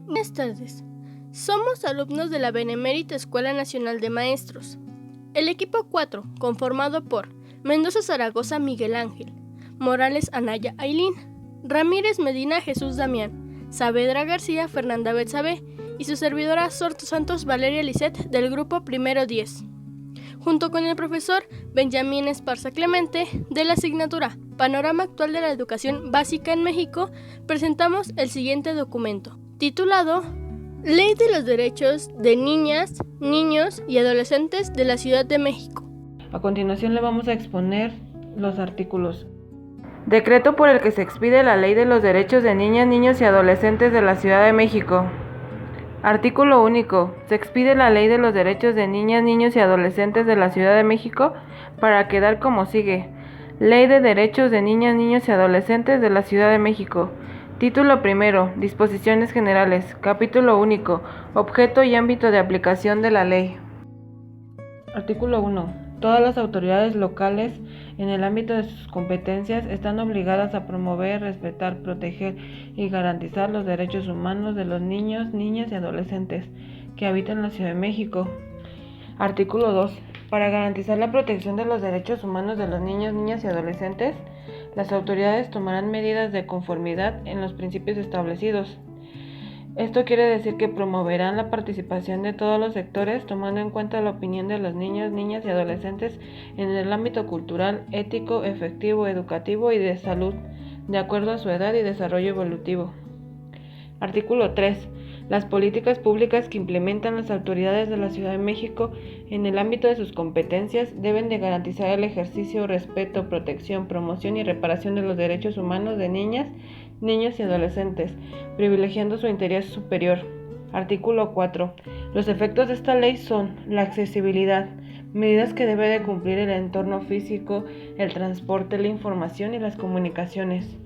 Buenas tardes. Somos alumnos de la Benemérita Escuela Nacional de Maestros. El equipo 4, conformado por Mendoza Zaragoza Miguel Ángel, Morales Anaya Ailín, Ramírez Medina Jesús Damián, Saavedra García Fernanda Betsabe y su servidora Sorto Santos Valeria Lisset del grupo Primero 10. Junto con el profesor Benjamín Esparza Clemente de la asignatura Panorama Actual de la Educación Básica en México, presentamos el siguiente documento, titulado Ley de los Derechos de Niñas, Niños y Adolescentes de la Ciudad de México. A continuación le vamos a exponer los artículos. Decreto por el que se expide la Ley de los Derechos de Niñas, Niños y Adolescentes de la Ciudad de México. Artículo único. Se expide la Ley de los Derechos de Niñas, Niños y Adolescentes de la Ciudad de México para quedar como sigue. Ley de Derechos de Niñas, Niños y Adolescentes de la Ciudad de México. Título primero. Disposiciones generales. Capítulo único. Objeto y ámbito de aplicación de la ley. Artículo 1. Todas las autoridades locales, en el ámbito de sus competencias, están obligadas a promover, respetar, proteger y garantizar los derechos humanos de los niños, niñas y adolescentes que habitan la Ciudad de México. Artículo 2. Para garantizar la protección de los derechos humanos de los niños, niñas y adolescentes, las autoridades tomarán medidas de conformidad en los principios establecidos. Esto quiere decir que promoverán la participación de todos los sectores, tomando en cuenta la opinión de los niños, niñas y adolescentes en el ámbito cultural, ético, efectivo, educativo y de salud, de acuerdo a su edad y desarrollo evolutivo. Artículo 3. Las políticas públicas que implementan las autoridades de la Ciudad de México en el ámbito de sus competencias deben de garantizar el ejercicio, respeto, protección, promoción y reparación de los derechos humanos de niñas, niños y adolescentes, privilegiando su interés superior. Artículo 4. Los efectos de esta ley son la accesibilidad, medidas que debe de cumplir el entorno físico, el transporte, la información y las comunicaciones.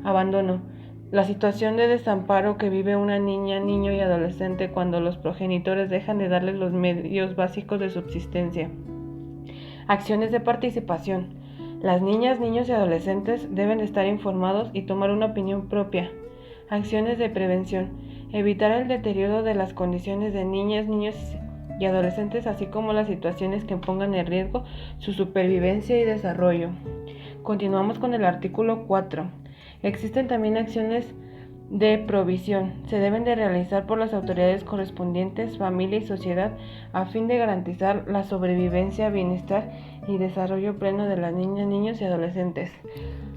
Abandono. La situación de desamparo que vive una niña, niño y adolescente cuando los progenitores dejan de darles los medios básicos de subsistencia. Acciones de participación. Las niñas, niños y adolescentes deben estar informados y tomar una opinión propia. Acciones de prevención. Evitar el deterioro de las condiciones de niñas, niños y adolescentes, así como las situaciones que pongan en riesgo su supervivencia y desarrollo. Continuamos con el artículo 4. Existen también acciones de provisión. Se deben de realizar por las autoridades correspondientes, familia y sociedad, a fin de garantizar la sobrevivencia, bienestar y desarrollo pleno de las niñas, niños y adolescentes.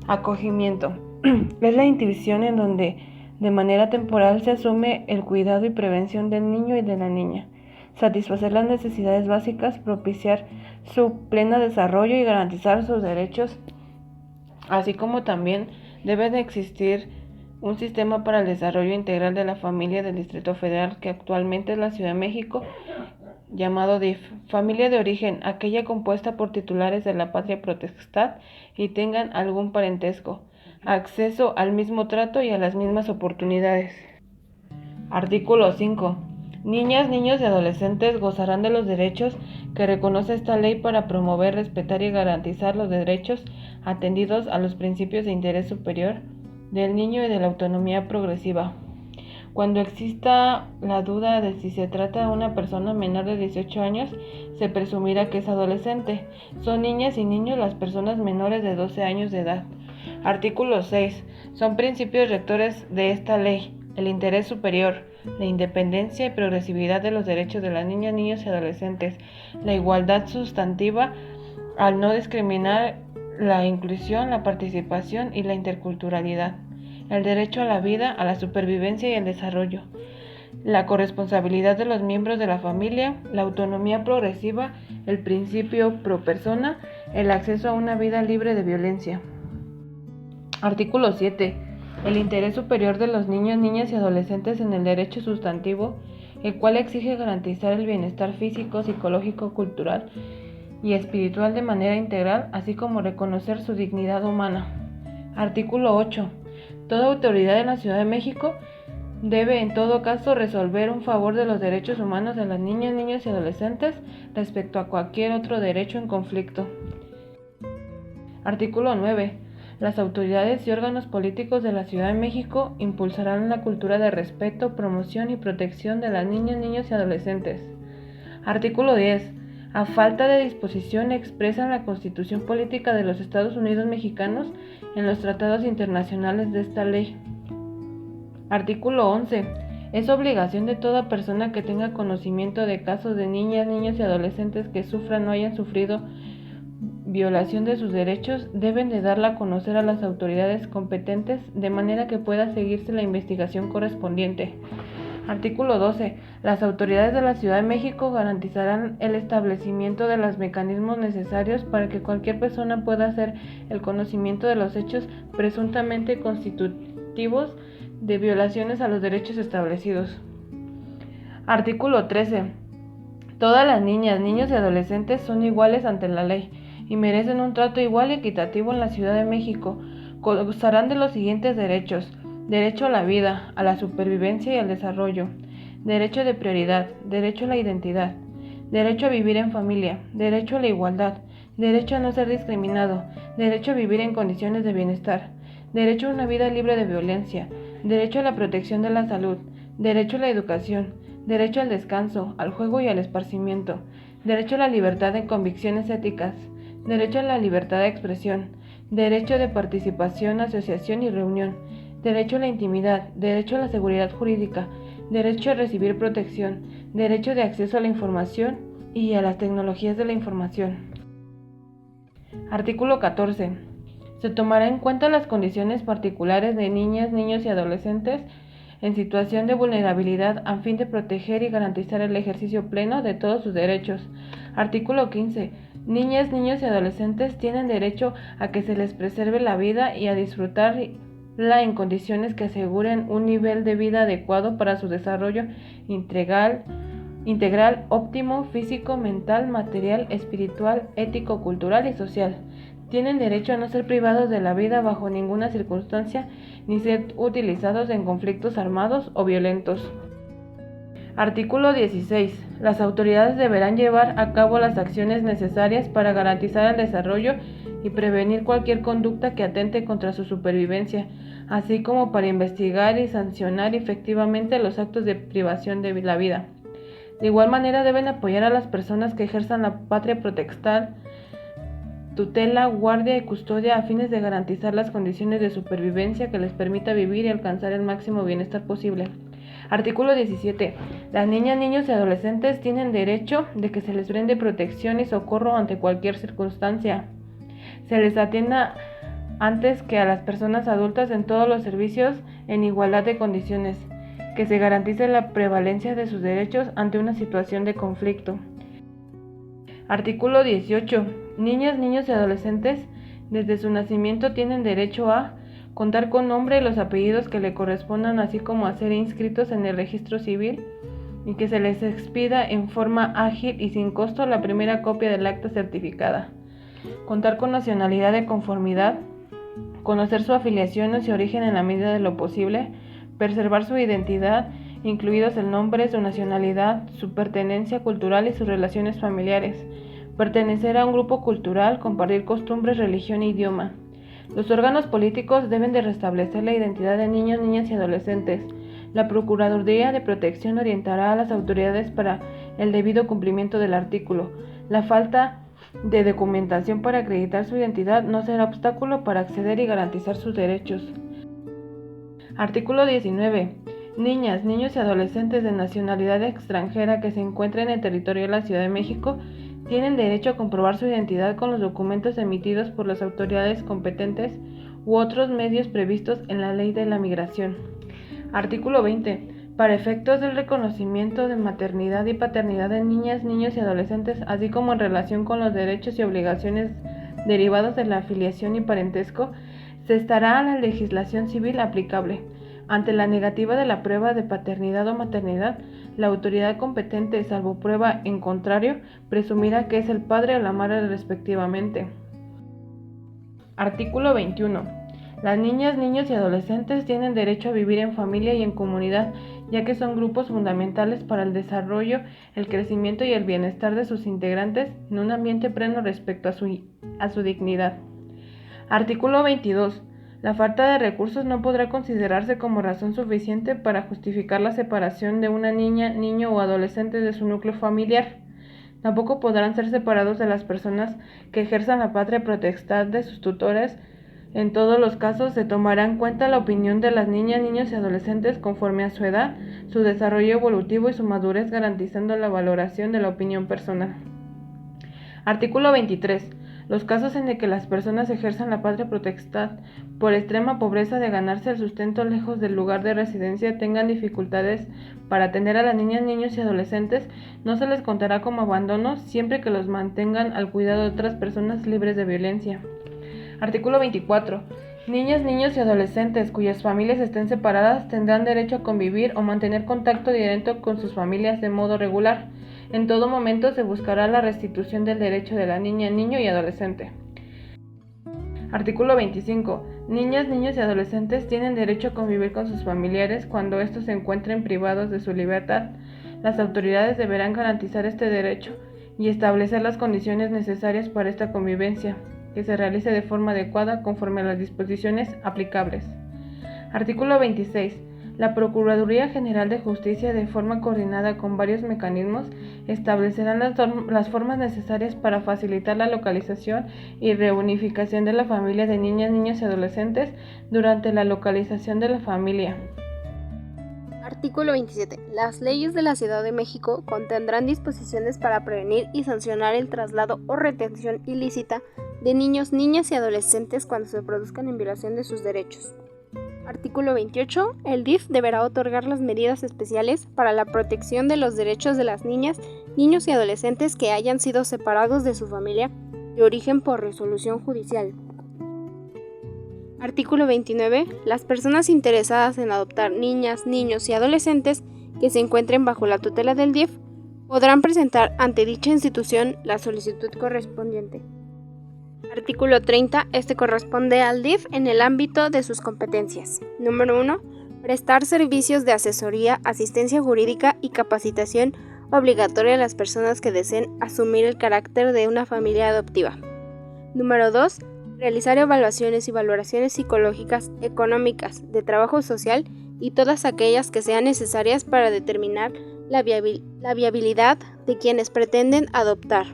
Acogimiento. Es la institución en donde de manera temporal se asume el cuidado y prevención del niño y de la niña, satisfacer las necesidades básicas, propiciar su pleno desarrollo y garantizar sus derechos, así como también debe de existir un sistema para el desarrollo integral de la familia del Distrito Federal, que actualmente es la Ciudad de México, llamado DIF, familia de origen, aquella compuesta por titulares de la patria potestad y tengan algún parentesco, acceso al mismo trato y a las mismas oportunidades. Artículo 5. Niñas, niños y adolescentes gozarán de los derechos que reconoce esta ley para promover, respetar y garantizar los derechos atendidos a los principios de interés superior del niño y de la autonomía progresiva. Cuando exista la duda de si se trata de una persona menor de 18 años, se presumirá que es adolescente. Son niñas y niños las personas menores de 12 años de edad. Artículo 6. Son principios rectores de esta ley el interés superior, la independencia y progresividad de los derechos de las niñas, niños y adolescentes, la igualdad sustantiva al no discriminar, la inclusión, la participación y la interculturalidad, el derecho a la vida, a la supervivencia y el desarrollo, la corresponsabilidad de los miembros de la familia, la autonomía progresiva, el principio pro persona, el acceso a una vida libre de violencia. Artículo 7. El interés superior de los niños, niñas y adolescentes en el derecho sustantivo, el cual exige garantizar el bienestar físico, psicológico, cultural y espiritual de manera integral, así como reconocer su dignidad humana. Artículo 8. Toda autoridad en la Ciudad de México debe en todo caso resolver un favor de los derechos humanos de las niñas, niños y adolescentes respecto a cualquier otro derecho en conflicto. Artículo 9. Las autoridades y órganos políticos de la Ciudad de México impulsarán una cultura de respeto, promoción y protección de las niñas, niños y adolescentes. Artículo 10. A falta de disposición expresa en la Constitución Política de los Estados Unidos Mexicanos en los tratados internacionales de esta ley. Artículo 11. Es obligación de toda persona que tenga conocimiento de casos de niñas, niños y adolescentes que sufran o hayan sufrido violación de sus derechos, deben de darla a conocer a las autoridades competentes de manera que pueda seguirse la investigación correspondiente. Artículo 12. Las autoridades de la Ciudad de México garantizarán el establecimiento de los mecanismos necesarios para que cualquier persona pueda hacer el conocimiento de los hechos presuntamente constitutivos de violaciones a los derechos establecidos. Artículo 13. Todas las niñas, niños y adolescentes son iguales ante la ley y merecen un trato igual y equitativo en la Ciudad de México. Gozarán de los siguientes derechos: derecho a la vida, a la supervivencia y al desarrollo, derecho de prioridad, derecho a la identidad, derecho a vivir en familia, derecho a la igualdad, derecho a no ser discriminado, derecho a vivir en condiciones de bienestar, derecho a una vida libre de violencia, derecho a la protección de la salud, derecho a la educación, derecho al descanso, al juego y al esparcimiento, derecho a la libertad de convicciones éticas, derecho a la libertad de expresión, derecho de participación, asociación y reunión, derecho a la intimidad, derecho a la seguridad jurídica, derecho a recibir protección, derecho de acceso a la información y a las tecnologías de la información. Artículo 14. Se tomará en cuenta las condiciones particulares de niñas, niños y adolescentes en situación de vulnerabilidad a fin de proteger y garantizar el ejercicio pleno de todos sus derechos. Artículo 15. Niñas, niños y adolescentes tienen derecho a que se les preserve la vida y a disfrutarla en condiciones que aseguren un nivel de vida adecuado para su desarrollo integral, óptimo, físico, mental, material, espiritual, ético, cultural y social. Tienen derecho a no ser privados de la vida bajo ninguna circunstancia ni ser utilizados en conflictos armados o violentos. Artículo 16. Las autoridades deberán llevar a cabo las acciones necesarias para garantizar el desarrollo y prevenir cualquier conducta que atente contra su supervivencia, así como para investigar y sancionar efectivamente los actos de privación de la vida. De igual manera deben apoyar a las personas que ejerzan la patria potestad, tutela, guardia y custodia a fines de garantizar las condiciones de supervivencia que les permita vivir y alcanzar el máximo bienestar posible. Artículo 17. Las niñas, niños y adolescentes tienen derecho de que se les brinde protección y socorro ante cualquier circunstancia. Se les atienda antes que a las personas adultas en todos los servicios en igualdad de condiciones. Que se garantice la prevalencia de sus derechos ante una situación de conflicto. Artículo 18. Niñas, niños y adolescentes desde su nacimiento tienen derecho a contar con nombre y los apellidos que le correspondan, así como a ser inscritos en el registro civil y que se les expida en forma ágil y sin costo la primera copia del acta certificada. Contar con nacionalidad de conformidad, conocer su afiliación o su origen en la medida de lo posible, preservar su identidad, incluidos el nombre, su nacionalidad, su pertenencia cultural y sus relaciones familiares, pertenecer a un grupo cultural, compartir costumbres, religión e idioma. Los órganos políticos deben de restablecer la identidad de niños, niñas y adolescentes. La Procuraduría de Protección orientará a las autoridades para el debido cumplimiento del artículo. La falta de documentación para acreditar su identidad no será obstáculo para acceder y garantizar sus derechos. Artículo 19. Niñas, niños y adolescentes de nacionalidad extranjera que se encuentren en el territorio de la Ciudad de México tienen derecho a comprobar su identidad con los documentos emitidos por las autoridades competentes u otros medios previstos en la Ley de la Migración. Artículo 20. Para efectos del reconocimiento de maternidad y paternidad de niñas, niños y adolescentes, así como en relación con los derechos y obligaciones derivados de la afiliación y parentesco, se estará a la legislación civil aplicable. Ante la negativa de la prueba de paternidad o maternidad, la autoridad competente, salvo prueba en contrario, presumirá que es el padre o la madre respectivamente. Artículo 21. Las niñas, niños y adolescentes tienen derecho a vivir en familia y en comunidad, ya que son grupos fundamentales para el desarrollo, el crecimiento y el bienestar de sus integrantes en un ambiente pleno respecto a su dignidad. Artículo 22. La falta de recursos no podrá considerarse como razón suficiente para justificar la separación de una niña, niño o adolescente de su núcleo familiar. Tampoco podrán ser separados de las personas que ejerzan la patria potestad de sus tutores. En todos los casos se tomará en cuenta la opinión de las niñas, niños y adolescentes conforme a su edad, su desarrollo evolutivo y su madurez, garantizando la valoración de la opinión personal. Artículo 23. Los casos en que las personas ejerzan la patria potestad por extrema pobreza de ganarse el sustento lejos del lugar de residencia, tengan dificultades para atender a las niñas, niños y adolescentes, no se les contará como abandono siempre que los mantengan al cuidado de otras personas libres de violencia. Artículo 24. Niñas, niños y adolescentes cuyas familias estén separadas tendrán derecho a convivir o mantener contacto directo con sus familias de modo regular. En todo momento se buscará la restitución del derecho de la niña, niño y adolescente. Artículo 25. Niñas, niños y adolescentes tienen derecho a convivir con sus familiares cuando estos se encuentren privados de su libertad. Las autoridades deberán garantizar este derecho y establecer las condiciones necesarias para esta convivencia, que se realice de forma adecuada conforme a las disposiciones aplicables. Artículo 26. La Procuraduría General de Justicia, de forma coordinada con varios mecanismos, establecerán las formas necesarias para facilitar la localización y reunificación de la familia de niñas, niños y adolescentes durante la localización de la familia. Artículo 27. Las leyes de la Ciudad de México contendrán disposiciones para prevenir y sancionar el traslado o retención ilícita de niños, niñas y adolescentes cuando se produzcan en violación de sus derechos. Artículo 28. El DIF deberá otorgar las medidas especiales para la protección de los derechos de las niñas, niños y adolescentes que hayan sido separados de su familia de origen por resolución judicial. Artículo 29. Las personas interesadas en adoptar niñas, niños y adolescentes que se encuentren bajo la tutela del DIF podrán presentar ante dicha institución la solicitud correspondiente. Artículo 30. Este corresponde al DIF en el ámbito de sus competencias. Número 1. Prestar servicios de asesoría, asistencia jurídica y capacitación obligatoria a las personas que deseen asumir el carácter de una familia adoptiva. Número 2. Realizar evaluaciones y valoraciones psicológicas, económicas, de trabajo social y todas aquellas que sean necesarias para determinar la viabilidad de quienes pretenden adoptar.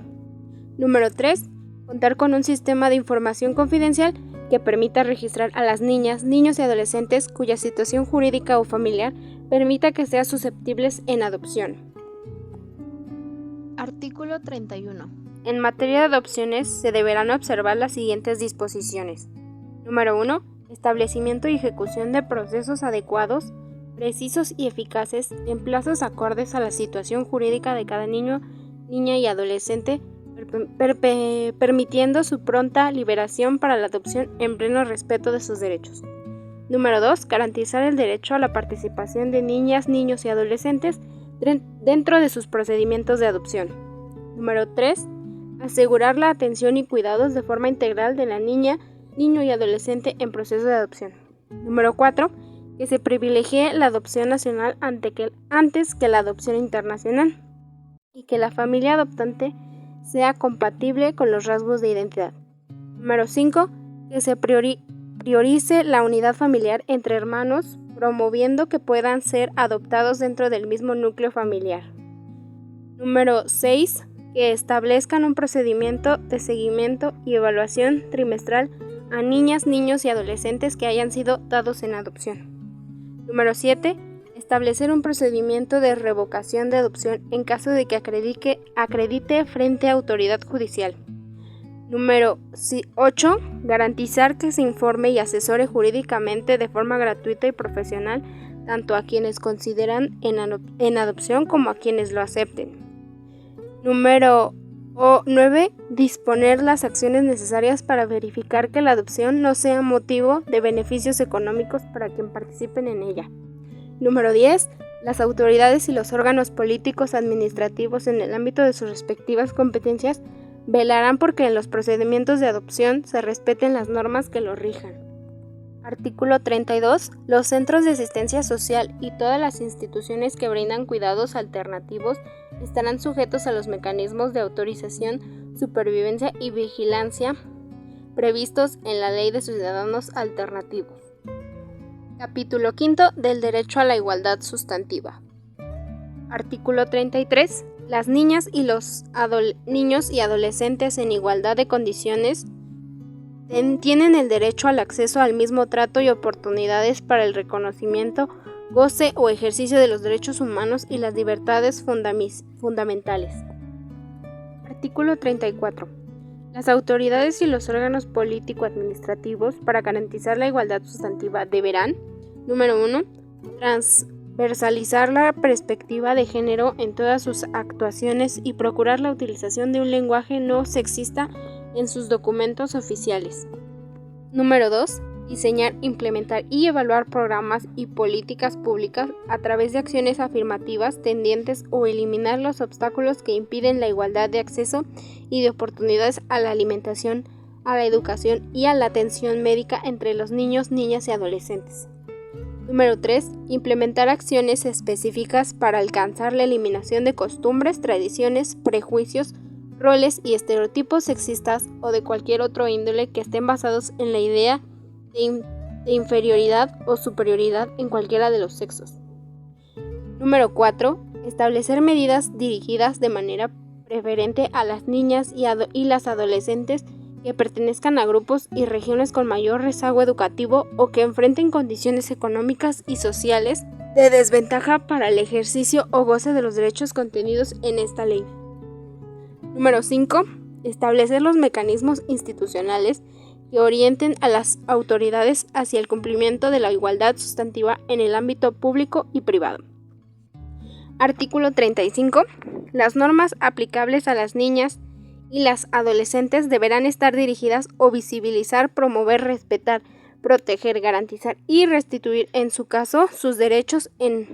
Número 3. Contar con un sistema de información confidencial que permita registrar a las niñas, niños y adolescentes cuya situación jurídica o familiar permita que sean susceptibles en adopción. Artículo 31. En materia de adopciones se deberán observar las siguientes disposiciones. Número 1. Establecimiento y ejecución de procesos adecuados, precisos y eficaces en plazos acordes a la situación jurídica de cada niño, niña y adolescente, permitiendo su pronta liberación para la adopción en pleno respeto de sus derechos. Número 2. Garantizar el derecho a la participación de niñas, niños y adolescentes dentro de sus procedimientos de adopción. Número 3. Asegurar la atención y cuidados de forma integral de la niña, niño y adolescente en proceso de adopción. Número 4. Que se privilegie la adopción nacional antes que la adopción internacional y que la familia adoptante sea compatible con los rasgos de identidad. Número 5. Que se priorice la unidad familiar entre hermanos, promoviendo que puedan ser adoptados dentro del mismo núcleo familiar. Número 6. Que establezcan un procedimiento de seguimiento y evaluación trimestral a niñas, niños y adolescentes que hayan sido dados en adopción. Número 7. Establecer un procedimiento de revocación de adopción en caso de que acredite frente a autoridad judicial. Número 8. Garantizar que se informe y asesore jurídicamente de forma gratuita y profesional tanto a quienes consideran en adopción como a quienes lo acepten. Número 9. Disponer las acciones necesarias para verificar que la adopción no sea motivo de beneficios económicos para quien participen en ella. Número 10. Las autoridades y los órganos políticos administrativos en el ámbito de sus respectivas competencias velarán porque en los procedimientos de adopción se respeten las normas que lo rijan. Artículo 32. Los centros de asistencia social y todas las instituciones que brindan cuidados alternativos estarán sujetos a los mecanismos de autorización, supervivencia y vigilancia previstos en la Ley de Ciudadanos Alternativos. Capítulo 5 del derecho a la igualdad sustantiva. Artículo 33. Las niñas y los niños y adolescentes en igualdad de condiciones tienen el derecho al acceso al mismo trato y oportunidades para el reconocimiento, goce o ejercicio de los derechos humanos y las libertades fundamentales. Artículo 34. Las autoridades y los órganos político-administrativos para garantizar la igualdad sustantiva deberán, número 1, transversalizar la perspectiva de género en todas sus actuaciones y procurar la utilización de un lenguaje no sexista en sus documentos oficiales. Número 2. Diseñar, implementar y evaluar programas y políticas públicas a través de acciones afirmativas tendientes o eliminar los obstáculos que impiden la igualdad de acceso y de oportunidades a la alimentación, a la educación y a la atención médica entre los niños, niñas y adolescentes. Número 3. Implementar acciones específicas para alcanzar la eliminación de costumbres, tradiciones, prejuicios, roles y estereotipos sexistas o de cualquier otro índole que estén basados en la idea de inferioridad o superioridad en cualquiera de los sexos. Número 4. Establecer medidas dirigidas de manera preferente a las niñas y las adolescentes que pertenezcan a grupos y regiones con mayor rezago educativo o que enfrenten condiciones económicas y sociales de desventaja para el ejercicio o goce de los derechos contenidos en esta ley. Número 5. Establecer los mecanismos institucionales que orienten a las autoridades hacia el cumplimiento de la igualdad sustantiva en el ámbito público y privado. Artículo 35. Las normas aplicables a las niñas y las adolescentes deberán estar dirigidas o visibilizar, promover, respetar, proteger, garantizar y restituir, en su caso, sus derechos en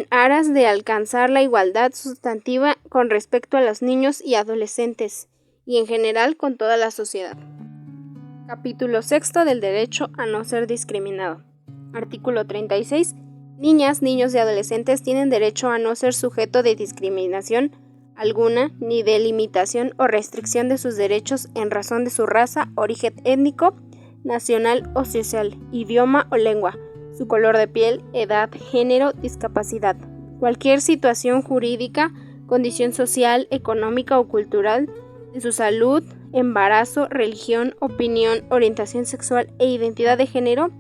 aras de alcanzar la igualdad sustantiva con respecto a los niños y adolescentes y en general con toda la sociedad. Capítulo 6 del derecho a no ser discriminado. Artículo 36. Niñas, niños y adolescentes tienen derecho a no ser sujeto de discriminación alguna ni de limitación o restricción de sus derechos en razón de su raza, origen étnico, nacional o social, idioma o lengua, su color de piel, edad, género, discapacidad, cualquier situación jurídica, condición social, económica o cultural, de su salud, embarazo, religión, opinión, orientación sexual e identidad de género,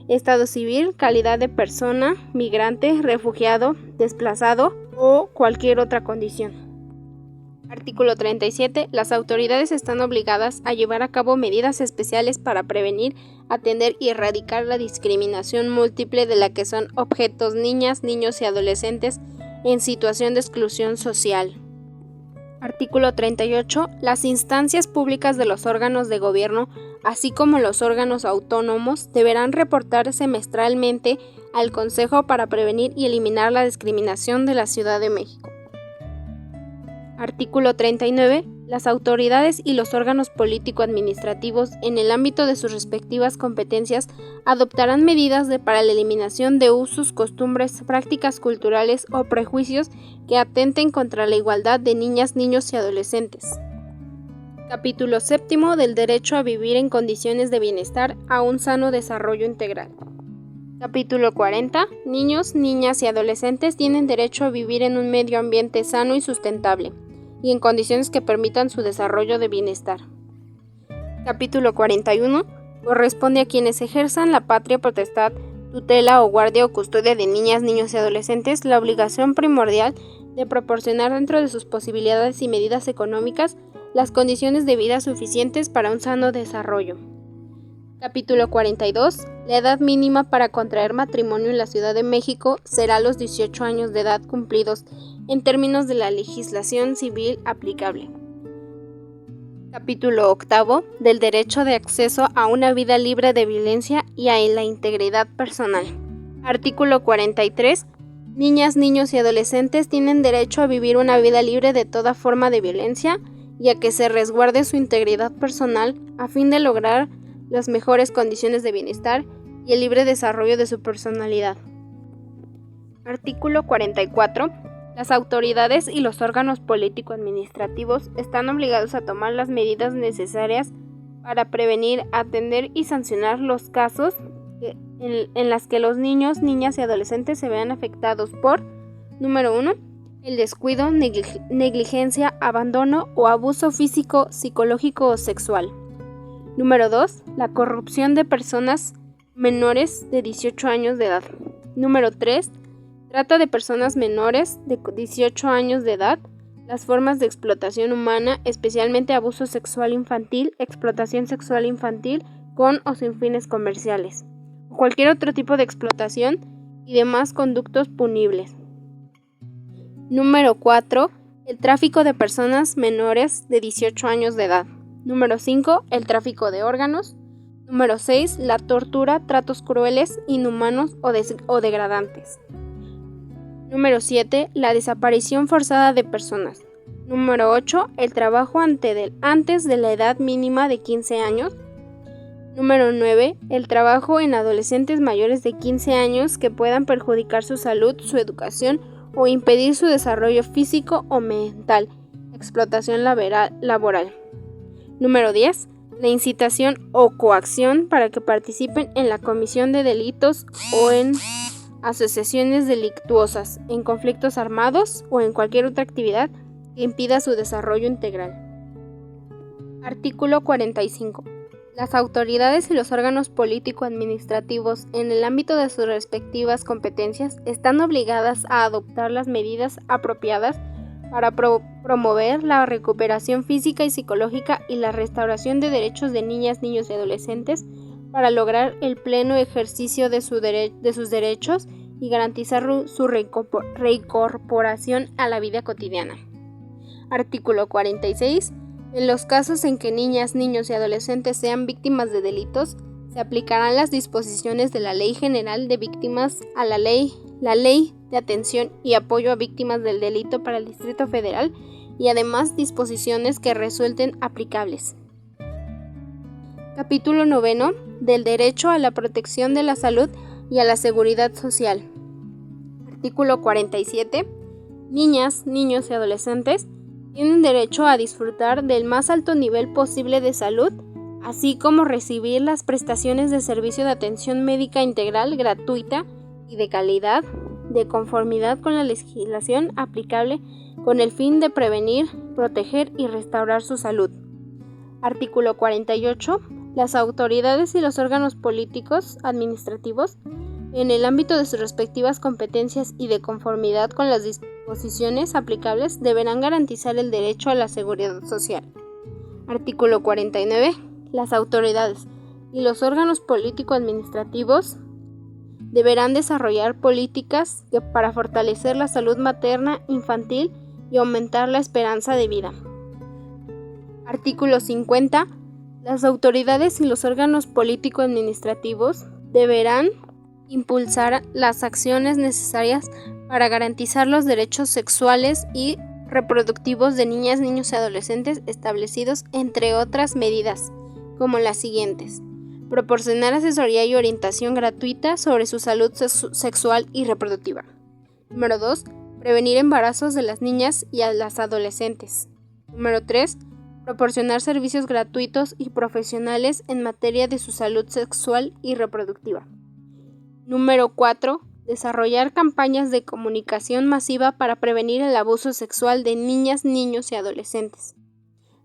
estado civil, calidad de persona, migrante, refugiado, desplazado o cualquier otra condición. Artículo 37. Las autoridades están obligadas a llevar a cabo medidas especiales para prevenir, atender y erradicar la discriminación múltiple de la que son objetos niñas, niños y adolescentes en situación de exclusión social. Artículo 38. Las instancias públicas de los órganos de gobierno, así como los órganos autónomos, deberán reportar semestralmente al Consejo para prevenir y eliminar la discriminación de la Ciudad de México. Artículo 39. Las autoridades y los órganos político-administrativos, en el ámbito de sus respectivas competencias, adoptarán medidas para la eliminación de usos, costumbres, prácticas culturales o prejuicios que atenten contra la igualdad de niñas, niños y adolescentes. Capítulo 7 del derecho a vivir en condiciones de bienestar a un sano desarrollo integral. Capítulo 40. Niños, niñas y adolescentes tienen derecho a vivir en un medio ambiente sano y sustentable, y en condiciones que permitan su desarrollo de bienestar. Capítulo 41. Corresponde a quienes ejerzan la patria potestad, tutela o guardia o custodia de niñas, niños y adolescentes la obligación primordial de proporcionar dentro de sus posibilidades y medidas económicas las condiciones de vida suficientes para un sano desarrollo. Capítulo 42. La edad mínima para contraer matrimonio en la Ciudad de México será los 18 años de edad cumplidos en términos de la legislación civil aplicable. Capítulo 8. Del derecho de acceso a una vida libre de violencia y a la integridad personal. Artículo 43. Niñas, niños y adolescentes tienen derecho a vivir una vida libre de toda forma de violencia y a que se resguarde su integridad personal a fin de lograr las mejores condiciones de bienestar y el libre desarrollo de su personalidad. Artículo 44. Las autoridades y los órganos político-administrativos están obligados a tomar las medidas necesarias para prevenir, atender y sancionar los casos en las que los niños, niñas y adolescentes se vean afectados por, número 1, el descuido, negligencia, abandono o abuso físico, psicológico o sexual. Número 2, la corrupción de personas menores de 18 años de edad. Número 3, trata de personas menores de 18 años de edad, las formas de explotación humana, especialmente abuso sexual infantil, explotación sexual infantil con o sin fines comerciales, o cualquier otro tipo de explotación y demás conductos punibles. Número 4, el tráfico de personas menores de 18 años de edad. Número 5, el tráfico de órganos. Número 6, la tortura, tratos crueles, inhumanos o degradantes. Número 7, la desaparición forzada de personas. Número 8, el trabajo antes de la edad mínima de 15 años. Número 9, el trabajo en adolescentes mayores de 15 años que puedan perjudicar su salud, su educación o impedir su desarrollo físico o mental. Explotación laboral. Número 10, la incitación o coacción para que participen en la comisión de delitos o en asociaciones delictuosas, en conflictos armados o en cualquier otra actividad que impida su desarrollo integral. Artículo 45. Las autoridades y los órganos político-administrativos, en el ámbito de sus respectivas competencias, están obligadas a adoptar las medidas apropiadas para promover la recuperación física y psicológica y la restauración de derechos de niñas, niños y adolescentes para lograr el pleno ejercicio de sus derechos y garantizar su reincorporación a la vida cotidiana. Artículo 46. En los casos en que niñas, niños y adolescentes sean víctimas de delitos, se aplicarán las disposiciones de la Ley General de Víctimas a la Ley de Atención y Apoyo a Víctimas del Delito para el Distrito Federal y además disposiciones que resulten aplicables. Capítulo 9. Del derecho a la protección de la salud y a la seguridad social. Artículo 47. Niñas, niños y adolescentes tienen derecho a disfrutar del más alto nivel posible de salud, así como recibir las prestaciones de servicio de atención médica integral gratuita y de calidad, de conformidad con la legislación aplicable con el fin de prevenir, proteger y restaurar su salud. Artículo 48. Las autoridades y los órganos políticos administrativos, en el ámbito de sus respectivas competencias y de conformidad con las disposiciones aplicables, deberán garantizar el derecho a la seguridad social. Artículo 49. Las autoridades y los órganos político-administrativos deberán desarrollar políticas para fortalecer la salud materna, infantil y aumentar la esperanza de vida. Artículo 50. Las autoridades y los órganos político-administrativos deberán impulsar las acciones necesarias para garantizar los derechos sexuales y reproductivos de niñas, niños y adolescentes establecidos, entre otras medidas, como las siguientes: proporcionar asesoría y orientación gratuita sobre su salud sexual y reproductiva. Número 2. Prevenir embarazos de las niñas y a las adolescentes. Número 3. Proporcionar servicios gratuitos y profesionales en materia de su salud sexual y reproductiva. Número 4. Desarrollar campañas de comunicación masiva para prevenir el abuso sexual de niñas, niños y adolescentes.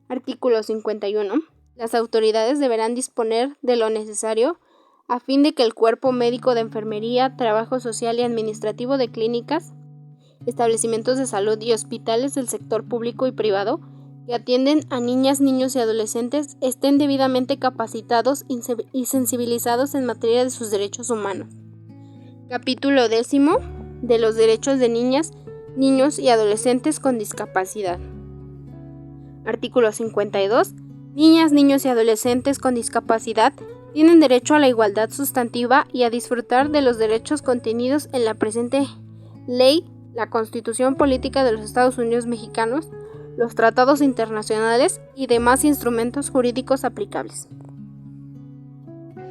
Artículo 51. Las autoridades deberán disponer de lo necesario a fin de que el cuerpo médico de enfermería, trabajo social y administrativo de clínicas, establecimientos de salud y hospitales del sector público y privado que atienden a niñas, niños y adolescentes estén debidamente capacitados y sensibilizados en materia de sus derechos humanos. Capítulo 10. De los derechos de niñas, niños y adolescentes con discapacidad. Artículo 52. Niñas, niños y adolescentes con discapacidad tienen derecho a la igualdad sustantiva y a disfrutar de los derechos contenidos en la presente ley, la Constitución Política de los Estados Unidos Mexicanos, los tratados internacionales y demás instrumentos jurídicos aplicables.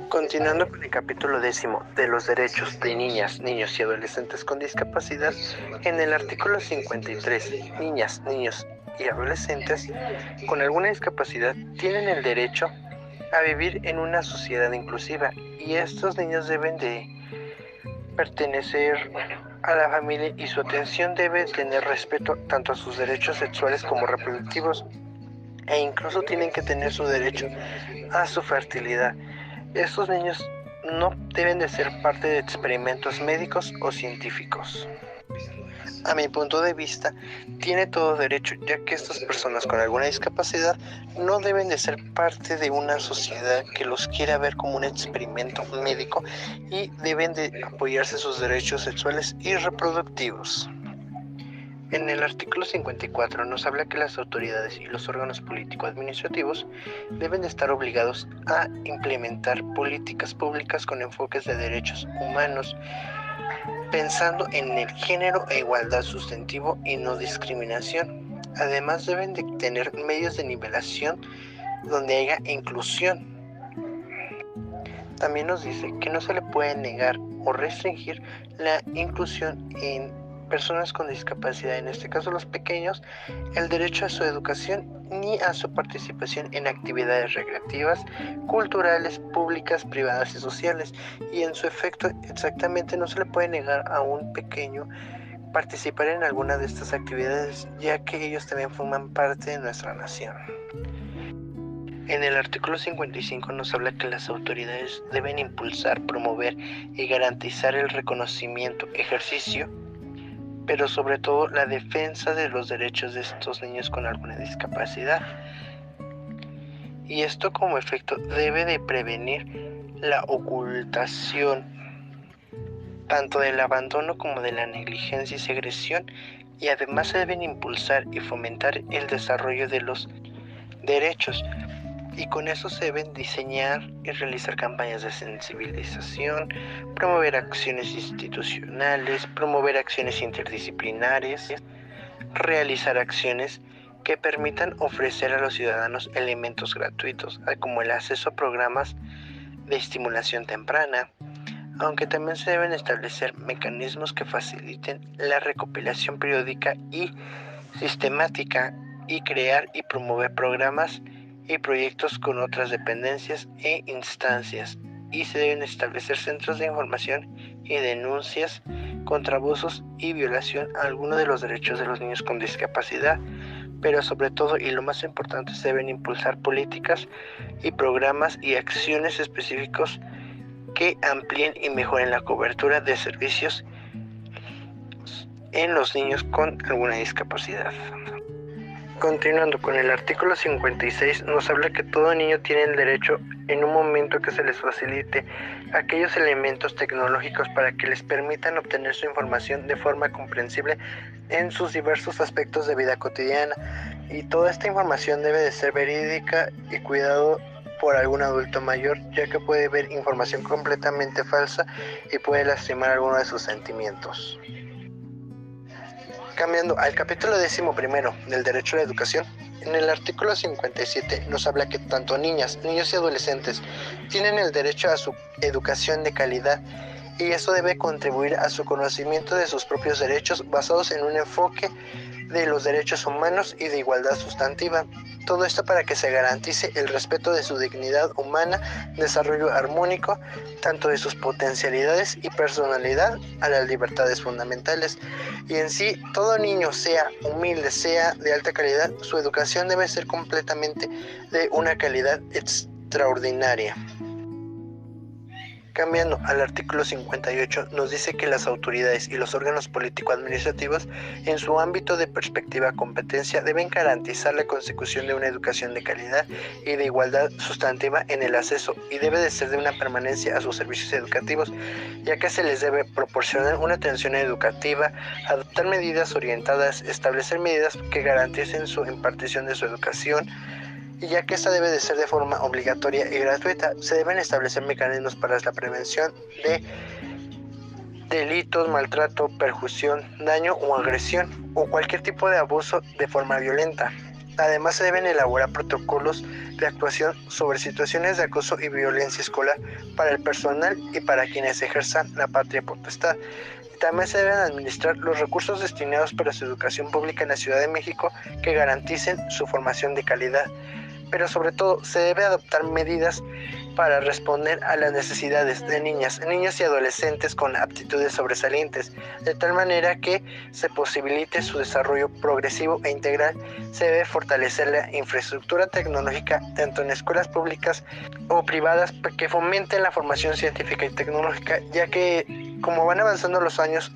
Continuando con el capítulo 10 de los derechos de niñas, niños y adolescentes con discapacidad, en el artículo 53, niñas, niños y adolescentes con alguna discapacidad tienen el derecho a vivir en una sociedad inclusiva, y estos niños deben de pertenecer a la familia y su atención debe tener respeto tanto a sus derechos sexuales como reproductivos, e incluso tienen que tener su derecho a su fertilidad. Estos niños no deben de ser parte de experimentos médicos o científicos. A mi punto de vista, tiene todo derecho, ya que estas personas con alguna discapacidad no deben de ser parte de una sociedad que los quiera ver como un experimento médico, y deben de apoyarse sus derechos sexuales y reproductivos. En el artículo 54 nos habla que las autoridades y los órganos político-administrativos deben de estar obligados a implementar políticas públicas con enfoques de derechos humanos, pensando en el género e igualdad sustantivo y no discriminación. Además, deben de tener medios de nivelación donde haya inclusión. También nos dice que no se le puede negar o restringir la inclusión en personas con discapacidad, en este caso los pequeños, el derecho a su educación ni a su participación en actividades recreativas, culturales, públicas, privadas y sociales. Y en su efecto, exactamente, no se le puede negar a un pequeño participar en alguna de estas actividades, ya que ellos también forman parte de nuestra nación. En el artículo 55 nos habla que las autoridades deben impulsar, promover y garantizar el reconocimiento, ejercicio, pero sobre todo la defensa de los derechos de estos niños con alguna discapacidad. Y esto como efecto debe de prevenir la ocultación tanto del abandono como de la negligencia y segregación, y además se deben impulsar y fomentar el desarrollo de los derechos, y con eso se deben diseñar y realizar campañas de sensibilización, promover acciones institucionales, promover acciones interdisciplinares, realizar acciones que permitan ofrecer a los ciudadanos elementos gratuitos, como el acceso a programas de estimulación temprana, aunque también se deben establecer mecanismos que faciliten la recopilación periódica y sistemática, y crear y promover programas y proyectos con otras dependencias e instancias, y se deben establecer centros de información y denuncias contra abusos y violación a algunos de los derechos de los niños con discapacidad. Pero sobre todo, y lo más importante, se deben impulsar políticas y programas y acciones específicos que amplíen y mejoren la cobertura de servicios en los niños con alguna discapacidad. Continuando con el artículo 56, nos habla que todo niño tiene el derecho, en un momento que se les facilite, aquellos elementos tecnológicos para que les permitan obtener su información de forma comprensible en sus diversos aspectos de vida cotidiana. Y toda esta información debe de ser verídica y cuidado por algún adulto mayor, ya que puede ver información completamente falsa y puede lastimar alguno de sus sentimientos. Cambiando al capítulo 11 del derecho a la educación, en el artículo 57 nos habla que tanto niñas, niños y adolescentes tienen el derecho a su educación de calidad, y eso debe contribuir a su conocimiento de sus propios derechos basados en un enfoque de los derechos humanos y de igualdad sustantiva. Todo esto para que se garantice el respeto de su dignidad humana, desarrollo armónico, tanto de sus potencialidades y personalidad, a las libertades fundamentales. Y en sí, todo niño, sea humilde, sea de alta calidad, su educación debe ser completamente de una calidad extraordinaria. Cambiando al artículo 58, nos dice que las autoridades y los órganos político-administrativos, en su ámbito de perspectiva competencia, deben garantizar la consecución de una educación de calidad y de igualdad sustantiva en el acceso, y debe de ser de una permanencia a sus servicios educativos, ya que se les debe proporcionar una atención educativa, adoptar medidas orientadas, establecer medidas que garanticen su impartición de su educación, y ya que esta debe de ser de forma obligatoria y gratuita, se deben establecer mecanismos para la prevención de delitos, maltrato, perjuicio, daño o agresión, o cualquier tipo de abuso de forma violenta. Además, se deben elaborar protocolos de actuación sobre situaciones de acoso y violencia escolar para el personal y para quienes ejerzan la patria potestad. También se deben administrar los recursos destinados para su educación pública en la Ciudad de México que garanticen su formación de calidad. pero sobre todo se debe adoptar medidas para responder a las necesidades de niñas, niños y adolescentes con aptitudes sobresalientes, de tal manera que se posibilite su desarrollo progresivo e integral. Se debe fortalecer la infraestructura tecnológica tanto en escuelas públicas o privadas que fomenten la formación científica y tecnológica, ya que como van avanzando los años,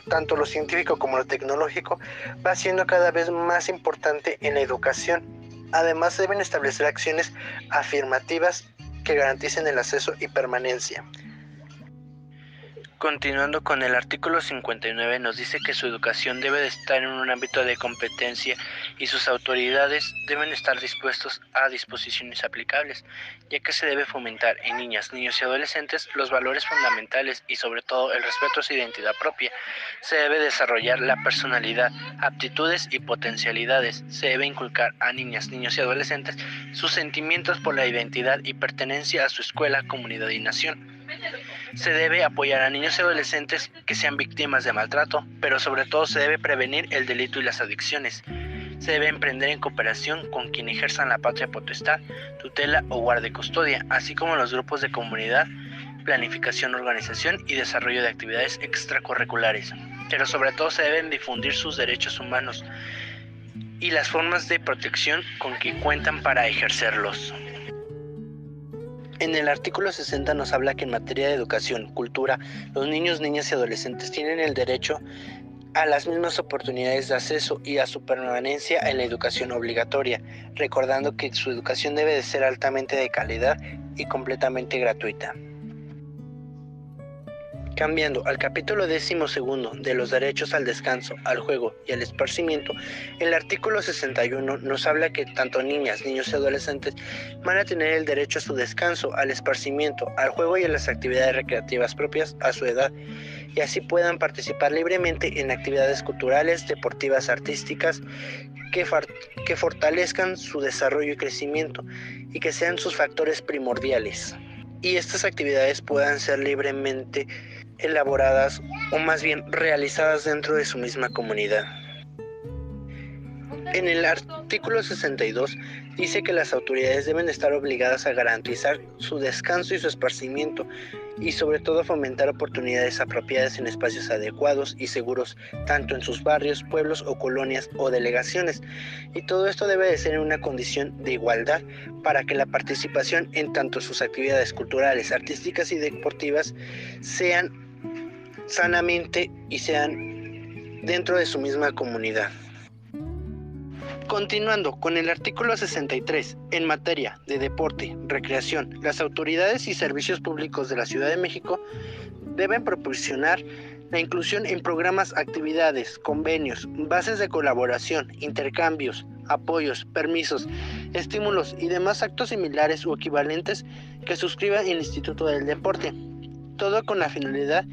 tanto lo científico como lo tecnológico va siendo cada vez más importante en la educación. Además, deben establecer acciones afirmativas que garanticen el acceso y permanencia. Continuando con el artículo 59, nos dice que su educación debe de estar en un ámbito de competencia y sus autoridades deben estar dispuestos a disposiciones aplicables, ya que se debe fomentar en niñas, niños y adolescentes los valores fundamentales y sobre todo el respeto a su identidad propia. Se debe desarrollar la personalidad, aptitudes y potencialidades. Se debe inculcar a niñas, niños y adolescentes sus sentimientos por la identidad y pertenencia a su escuela, comunidad y nación. Se debe apoyar a niños y adolescentes que sean víctimas de maltrato, pero sobre todo se debe prevenir el delito y las adicciones. Se debe emprender en cooperación con quien ejerzan la patria potestad, tutela o guarda custodia, así como los grupos de comunidad, planificación, organización y desarrollo de actividades extracurriculares. Pero sobre todo se deben difundir sus derechos humanos y las formas de protección con que cuentan para ejercerlos. En el artículo 60 nos habla que en materia de educación, cultura, los niños, niñas y adolescentes tienen el derecho a las mismas oportunidades de acceso y a su permanencia en la educación obligatoria, recordando que su educación debe de ser altamente de calidad y completamente gratuita. Cambiando al capítulo 12 de los derechos al descanso, al juego y al esparcimiento, el artículo 61 nos habla que tanto niñas, niños y adolescentes van a tener el derecho a su descanso, al esparcimiento, al juego y a las actividades recreativas propias a su edad, y así puedan participar libremente en actividades culturales, deportivas, artísticas, que fortalezcan su desarrollo y crecimiento y que sean sus factores primordiales. Y estas actividades puedan ser libremente elaboradas o más bien realizadas dentro de su misma comunidad. En el artículo 62 dice que las autoridades deben estar obligadas a garantizar su descanso y su esparcimiento y sobre todo fomentar oportunidades apropiadas en espacios adecuados y seguros, tanto en sus barrios, pueblos o colonias o delegaciones. Y todo esto debe de ser en una condición de igualdad para que la participación en tanto sus actividades culturales, artísticas y deportivas sean sanamente y sean dentro de su misma comunidad. Continuando con el artículo 63, en materia de deporte, recreación, las autoridades y servicios públicos de la Ciudad de México deben proporcionar la inclusión en programas, actividades, convenios, bases de colaboración, intercambios, apoyos, permisos, estímulos y demás actos similares o equivalentes que suscriba el Instituto del Deporte, todo con la finalidad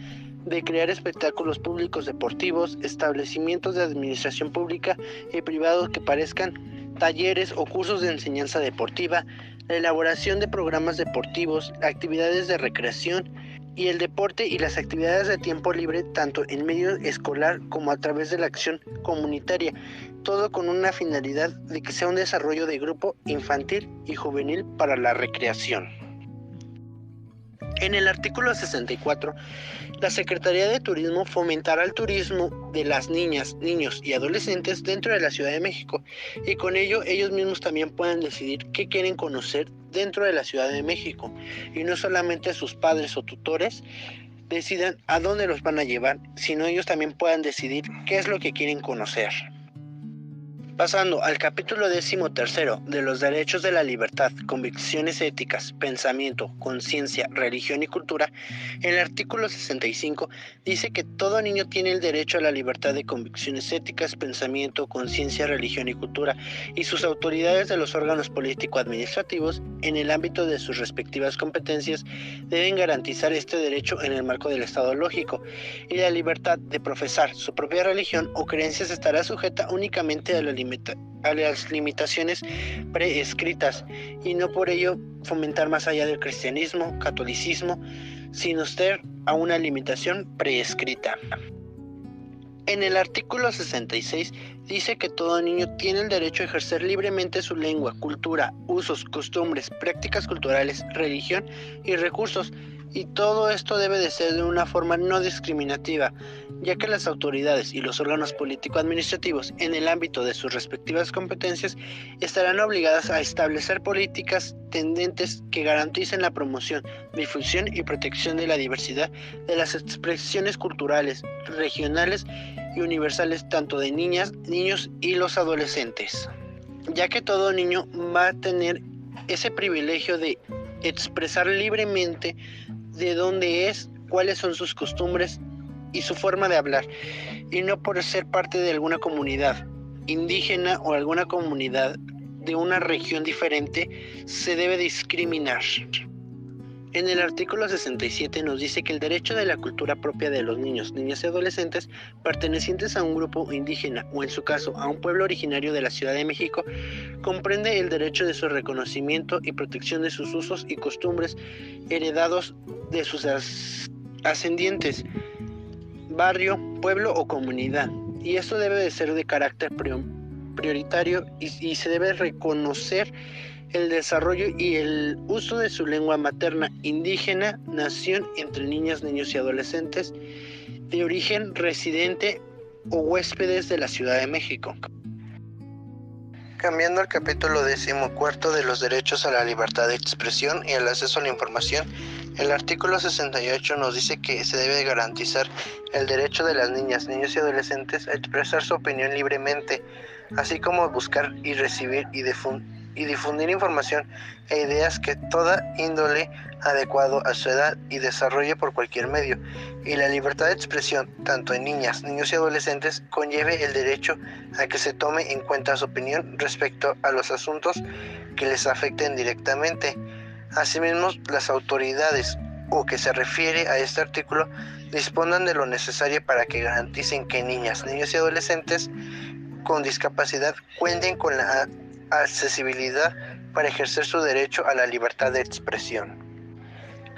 de crear espectáculos públicos deportivos, establecimientos de administración pública y privados que parezcan talleres o cursos de enseñanza deportiva, la elaboración de programas deportivos, actividades de recreación y el deporte y las actividades de tiempo libre tanto en medio escolar como a través de la acción comunitaria, todo con una finalidad de que sea un desarrollo de grupo infantil y juvenil para la recreación. En el artículo 64, la Secretaría de Turismo fomentará el turismo de las niñas, niños y adolescentes dentro de la Ciudad de México y con ello ellos mismos también pueden decidir qué quieren conocer dentro de la Ciudad de México y no solamente sus padres o tutores decidan a dónde los van a llevar, sino ellos también puedan decidir qué es lo que quieren conocer. Pasando al capítulo 13 de los derechos de la libertad, convicciones éticas, pensamiento, conciencia, religión y cultura, el artículo 65 dice que todo niño tiene el derecho a la libertad de convicciones éticas, pensamiento, conciencia, religión y cultura, y sus autoridades de los órganos político-administrativos, en el ámbito de sus respectivas competencias, deben garantizar este derecho en el marco del Estado lógico, y la libertad de profesar su propia religión o creencias estará sujeta únicamente a las limitaciones preescritas y no por ello fomentar más allá del cristianismo, catolicismo, sino ser a una limitación preescrita. En el artículo 66 dice que todo niño tiene el derecho a ejercer libremente su lengua, cultura, usos, costumbres, prácticas culturales, religión y recursos, y todo esto debe de ser de una forma no discriminativa, ya que las autoridades y los órganos político-administrativos en el ámbito de sus respectivas competencias estarán obligadas a establecer políticas tendentes que garanticen la promoción, difusión y protección de la diversidad de las expresiones culturales, regionales y universales tanto de niñas, niños y los adolescentes, ya que todo niño va a tener ese privilegio de expresar libremente de dónde es, cuáles son sus costumbres y su forma de hablar, y no por ser parte de alguna comunidad indígena o alguna comunidad de una región diferente se debe discriminar. En el artículo 67 nos dice que el derecho de la cultura propia de los niños, niñas y adolescentes pertenecientes a un grupo indígena o en su caso a un pueblo originario de la Ciudad de México comprende el derecho de su reconocimiento y protección de sus usos y costumbres heredados de sus ascendientes, barrio, pueblo o comunidad. Y esto debe de ser de carácter prioritario y se debe reconocer el desarrollo y el uso de su lengua materna indígena, nación entre niñas, niños y adolescentes de origen residente o huéspedes de la Ciudad de México. Cambiando al capítulo 14 de los derechos a la libertad de expresión y el acceso a la información, el artículo 68 nos dice que se debe garantizar el derecho de las niñas, niños y adolescentes a expresar su opinión libremente, así como buscar y recibir y difundir información e ideas que toda índole adecuado a su edad y desarrolle por cualquier medio, y la libertad de expresión, tanto en niñas, niños y adolescentes, conlleve el derecho a que se tome en cuenta su opinión respecto a los asuntos que les afecten directamente. Asimismo, las autoridades o que se refiere a este artículo dispongan de lo necesario para que garanticen que niñas, niños y adolescentes con discapacidad cuenten con la accesibilidad para ejercer su derecho a la libertad de expresión.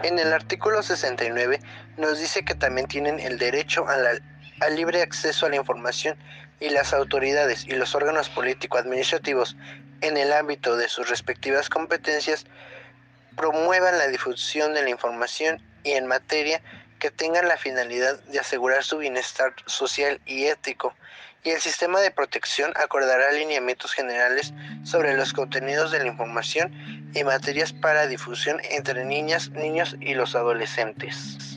En el artículo 69 nos dice que también tienen el derecho al libre acceso a la información, y las autoridades y los órganos político-administrativos en el ámbito de sus respectivas competencias promuevan la difusión de la información y en materia que tengan la finalidad de asegurar su bienestar social y ético, y el sistema de protección acordará lineamientos generales sobre los contenidos de la información y materias para difusión entre niñas, niños y los adolescentes.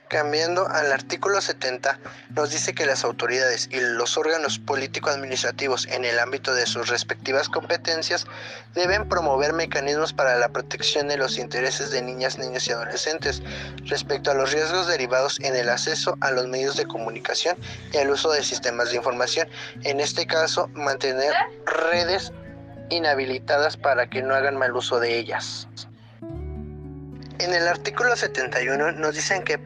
Cambiando al artículo 70, nos dice que las autoridades y los órganos político-administrativos en el ámbito de sus respectivas competencias deben promover mecanismos para la protección de los intereses de niñas, niños y adolescentes respecto a los riesgos derivados en el acceso a los medios de comunicación y al uso de sistemas de información. En este caso, mantener redes inhabilitadas para que no hagan mal uso de ellas. En el artículo 71 nos dicen que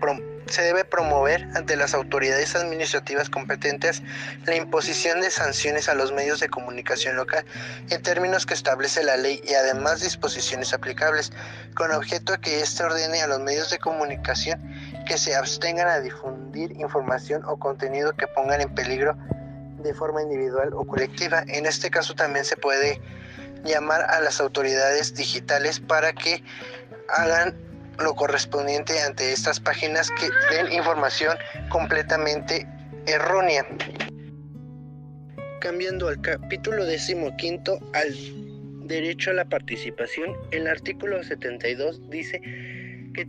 se debe promover ante las autoridades administrativas competentes la imposición de sanciones a los medios de comunicación local en términos que establece la ley y además disposiciones aplicables, con objeto que éste ordene a los medios de comunicación que se abstengan a difundir información o contenido que pongan en peligro de forma individual o colectiva. En este caso también se puede llamar a las autoridades digitales para que hagan lo correspondiente ante estas páginas que den información completamente errónea. Cambiando al capítulo 15 al derecho a la participación, el artículo 72 dice que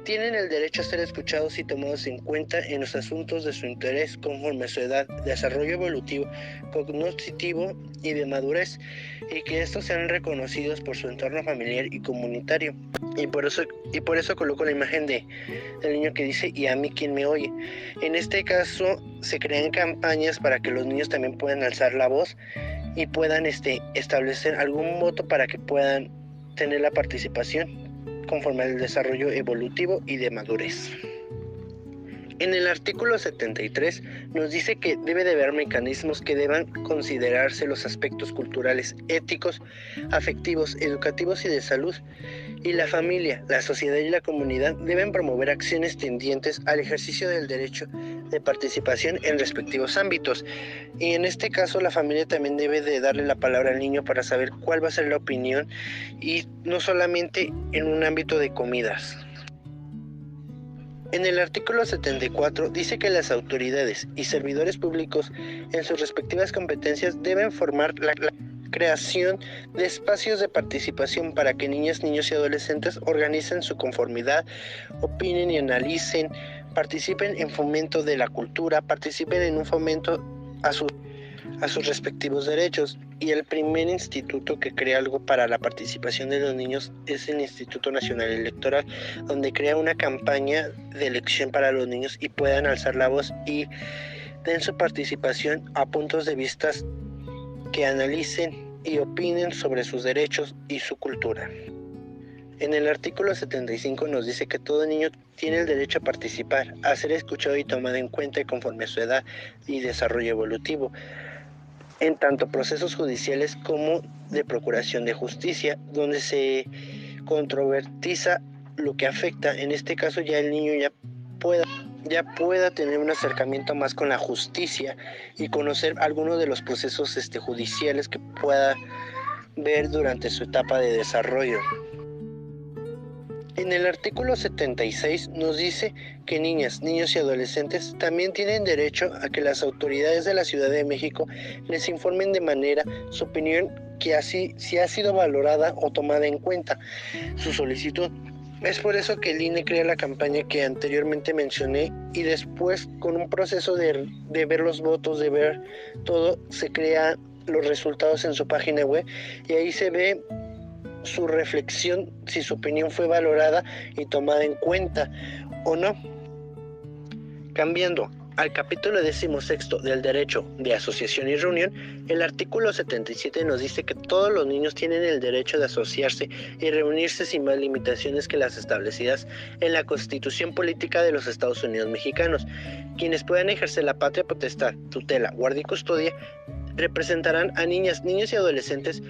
tienen el derecho a ser escuchados y tomados en cuenta en los asuntos de su interés conforme a su edad, desarrollo evolutivo, cognitivo y de madurez, y que estos sean reconocidos por su entorno familiar y comunitario. Y por eso coloco la imagen del niño que dice "y a mí quién me oye". En este caso se crean campañas para que los niños también puedan alzar la voz y puedan establecer algún voto para que puedan tener la participación conforme al desarrollo evolutivo y de madurez. En el artículo 73 nos dice que debe de haber mecanismos que deban considerarse los aspectos culturales, éticos, afectivos, educativos y de salud, Y la familia, la sociedad y la comunidad deben promover acciones tendientes al ejercicio del derecho de participación en respectivos ámbitos. Y en este caso la familia también debe de darle la palabra al niño para saber cuál va a ser la opinión, y no solamente en un ámbito de comidas. En el artículo 74 dice que las autoridades y servidores públicos en sus respectivas competencias deben formar la creación de espacios de participación para que niñas, niños y adolescentes organicen su conformidad, opinen y analicen, participen en fomento de la cultura, participen en un fomento a sus respectivos derechos. Y el primer instituto que crea algo para la participación de los niños es el Instituto Nacional Electoral, donde crea una campaña de elección para los niños y puedan alzar la voz y den su participación a puntos de vista que analicen y opinen sobre sus derechos y su cultura. En el artículo 75 nos dice que todo niño tiene el derecho a participar, a ser escuchado y tomado en cuenta conforme a su edad y desarrollo evolutivo, en tanto procesos judiciales como de procuración de justicia, donde se controvertiza lo que afecta. En este caso ya el niño ya pueda tener un acercamiento más con la justicia y conocer algunos de los procesos judiciales que pueda ver durante su etapa de desarrollo. En el artículo 76 nos dice que niñas, niños y adolescentes también tienen derecho a que las autoridades de la Ciudad de México les informen de manera su opinión, que así si ha sido valorada o tomada en cuenta su solicitud. Es por eso que el INE crea la campaña que anteriormente mencioné, y después con un proceso de ver los votos, de ver todo, se crea los resultados en su página web y ahí se ve su reflexión, si su opinión fue valorada y tomada en cuenta o no. Cambiando al capítulo 16 del derecho de asociación y reunión, el artículo 77 nos dice que todos los niños tienen el derecho de asociarse y reunirse sin más limitaciones que las establecidas en la Constitución Política de los Estados Unidos Mexicanos. Quienes puedan ejercer la patria potestad, tutela, guardia y custodia representarán a niñas, niños y adolescentes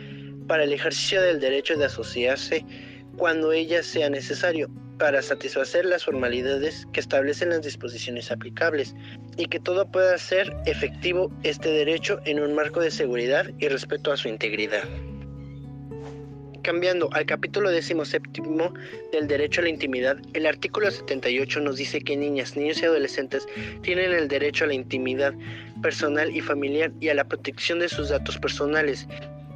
para el ejercicio del derecho de asociarse cuando ellas sea necesario, para satisfacer las formalidades que establecen las disposiciones aplicables, y que todo pueda ser efectivo este derecho en un marco de seguridad y respeto a su integridad. Cambiando al capítulo 17 del derecho a la intimidad, el artículo 78 nos dice que niñas, niños y adolescentes tienen el derecho a la intimidad personal y familiar y a la protección de sus datos personales,